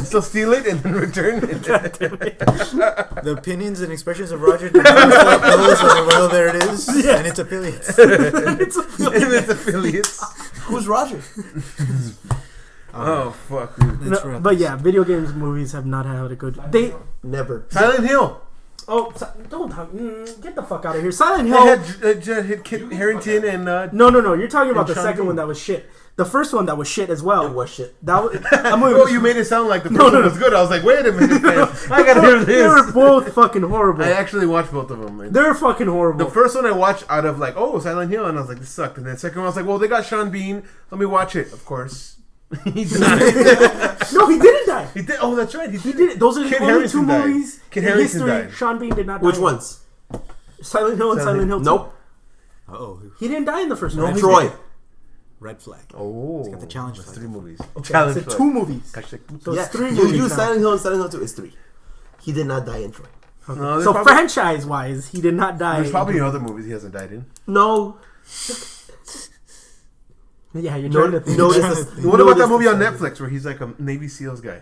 So steal it and then return it. The opinions and expressions of Roger do not reflect those of well, there it is, and its affiliates. It's a And its affiliates. Who's Roger? Oh fuck, dude. Let's no, wrap but this. yeah, video games movies have not had a good. They Never. Silent Hill. don't talk. Get the fuck out of here. Silent They Hill. had Kit Harington and No. You're talking about the Sean second Bean. one that was shit. The first one that was shit as well. It was shit. That was. Oh, you made it sound like the first one was good. I was like, wait a minute, man. I gotta hear They were this. both fucking horrible. I actually watched both of them. Man. They're fucking horrible. The first one I watched out of like, Silent Hill, and I was like, this sucked. And then the second one I was like, well, they got Sean Bean. Let me watch it. Of course. He died. No, he didn't die. He did. Oh, that's right. He did. Those are the Kit only two Harington died. movies Kit in Harington history. died. Sean Bean did not die. Which ones? Silent Hill and Silent Hill 2. Nope. Oh, He didn't die in the first one. Troy. red flag. Oh, got the challenge that's flag. 3 movies. Okay, Challenge it's flag. 2 movies. Hashtag So Yeah, it's 3 you movies use now. Silent Hill and Silent Hill 2 is 3. He did not die in Troy. No, So probably, franchise-wise, he did not die. there's probably other movies he hasn't died in. No. Yeah, you're trying to think. What about that movie on Netflix where he's like a Navy SEALs guy?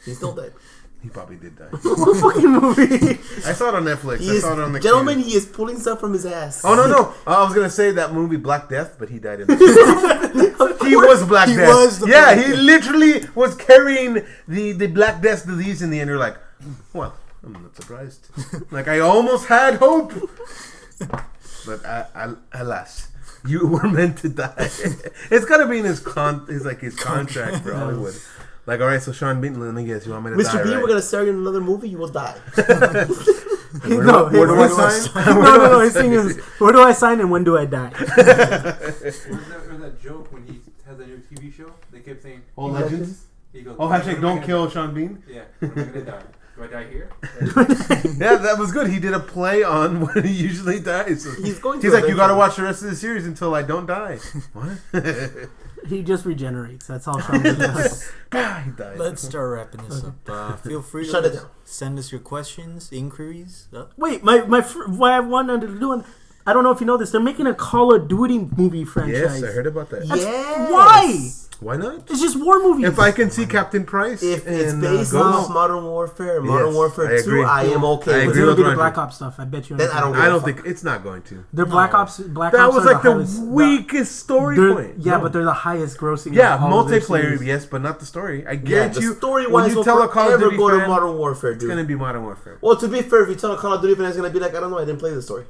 He's still dead. He probably did die. What fucking movie? I saw it on Netflix. He I is, saw it on the gentlemen, queue. he is pulling stuff from his ass. Oh no! I was gonna say that movie Black Death, but he died in it. He was Black He Death. was the yeah, Black he Death. literally was carrying the Black Death disease in the end. You're like, well, I'm not surprised. Like I almost had hope, but alas, you were meant to die. It's gotta be in his contract for Hollywood. Like, all right, so Sean Bean, let me guess, you want me to die, Mr. Bean, right? we're going to star you in another movie, you will die. No, Where do I his- sign? No. His thing is, where do I sign and when do I die? Or that joke when he has a new TV show? They kept saying, Oh, Legends? he goes, Oh, hashtag don't kill Sean Bean? Yeah, when am I gonna die? Do I die here? Yeah, that was good. He did a play on when he usually dies. So He's going to he's like, you gotta eventually. watch the rest of the series until I don't die. What? He just regenerates. That's all Sean Bean does. Bah, he died. Let's start wrapping this up. Feel free to Shut it down. send us your questions, inquiries. Wait, what I wanted to do, I don't know if you know this, they're making a Call of Duty movie franchise. Yes, I heard about that. Yes. Why? Why not? It's just war movies. If I can see Captain Price, If it's and, based Ghost, on Modern Warfare and Modern Yes, Warfare I 2, agree. I am okay I with It's agree it. gonna with be the Roger. Black Ops stuff. I bet you. Then I don't I don't give a think it's not going to. They're Black Ops. Black That Ops was are like the highest, weakest story they're- point. Yeah, No. but they're the highest grossing. Yeah, of all of their multiplayer, series. yes, but not the story. I Yeah, guarantee the you, story when wise you will tell a Call of forever Duty go to fan, Modern Warfare, it's dude. gonna be Modern Warfare. Well, to be fair, if you tell a Call of Duty fan, it's gonna be like, I don't know, I didn't play the story.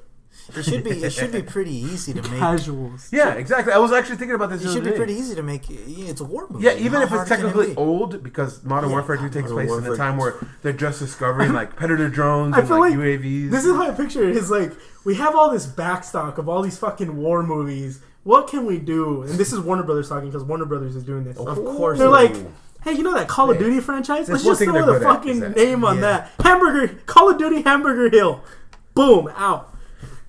It should be pretty easy to make. Casuals. Yeah, exactly. I was actually thinking about this. It the should other be day. pretty easy to make. It's a war movie. Yeah, even How if it's hard can it technically be? old, because Modern Warfare 2 takes Modern place in Warfare a time where they're just discovering like predator drones I and feel like like UAVs. This is how I picture it. It's like we have all this backstock of all these fucking war movies. What can we do? And this is Warner Brothers talking because Warner Brothers is doing this. Of course. They're they like, do. hey, you know that Call of Hey, Duty franchise? that's Let's one just thing throw they're the good at, fucking is that- name on Yeah. that. Call of Duty Hamburger Hill. Boom, out.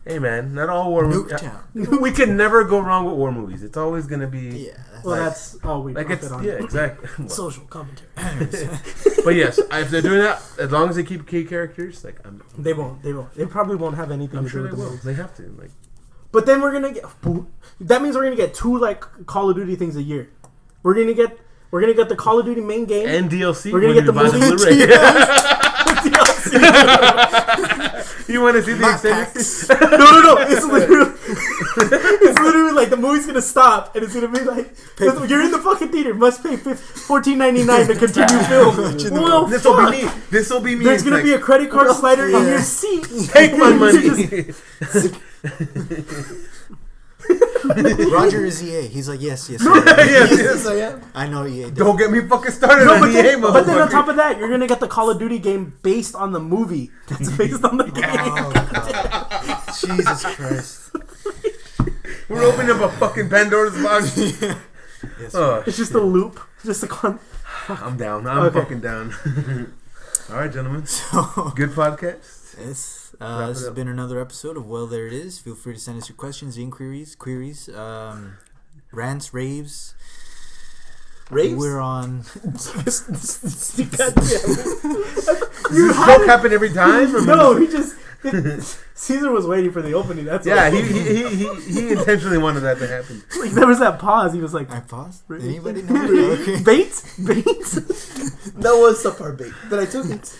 Hey man, not all war movies. Nuketown. We can never go wrong with war movies. It's always gonna be Yeah. Well, Like- that's all we like profit it's on. yeah, exactly. Well, Social commentary. but yes, if they're doing that, as long as they keep key characters, like They won't. They probably won't have anything I'm to sure do they with the will. movies. They have to. Like But then we're gonna get. That means we're gonna get 2 like Call of Duty things a year. We're gonna get the Call of Duty main game. and DLC. We're gonna when get the you buy movie. Blu-ray. You want to see the Map extended? packs. No. It's literally like the movie's gonna stop and it's gonna be like you're in the fucking theater. Must pay $14.99 to continue film. Well, This will be me. This will be me. there's gonna Like, be a credit card slider in your seat. take my money. Roger is EA. He's like, yes. Yes, yes. I am. I know EA. Does. Don't get me fucking started No, on but EA, then on motherfucker. top of that, you're gonna get the Call of Duty game based on the movie. That's based on the game. Oh, God. Jesus Christ. We're opening up a fucking Pandora's box. Yes, Oh, It's just a loop. Just a con. I'm down. I'm Okay. fucking down. All right, gentlemen. So, Good podcast. this Wrap has it up. been another episode of Well, There It Is. Feel free to send us your questions, inquiries, queries, rants, raves. Raves? We're on. Does this joke happen every time? Or No, he just. Caesar was waiting for the opening. That's Yeah, all. he intentionally wanted that to happen. Like, there was that pause. He was like, I paused. Raves. Anybody know? Okay. Bates. That was subpar bait. But I took it.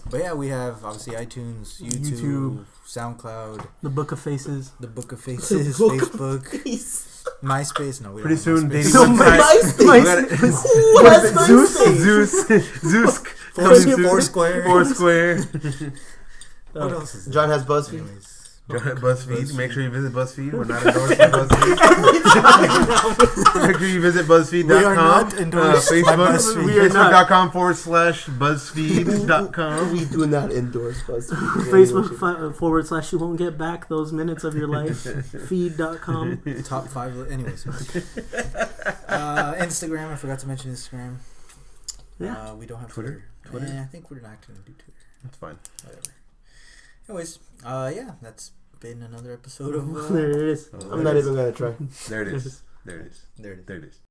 But yeah, we have obviously iTunes, YouTube, SoundCloud, The Book of Faces. the Book of Faces, Book of Facebook, Peace. MySpace. No, we Pretty don't have soon, MySpace. dating So website. MySpace. We gotta- Who has Zeus? MySpace? Zeus Foursquare. Foursquare. What else is there? John has BuzzFeed. Anyways. BuzzFeed. Make sure you visit BuzzFeed. We're not endorsing BuzzFeed. Make sure you visit BuzzFeed.com. We are not endorsed by Facebook. BuzzFeed. We are not. Facebook.com/BuzzFeed.com. We do not endorse BuzzFeed. Facebook / you won't get back those minutes of your life. Feed.com. Top 5. Anyways. Instagram. I forgot to mention Instagram. Yeah. We don't have Twitter? Twitter. I think we're not going to do Twitter. That's fine. Whatever. Anyways, yeah, that's been another episode of. There it is. I'm not even gonna try. There it is. There it is. There it is. There it is.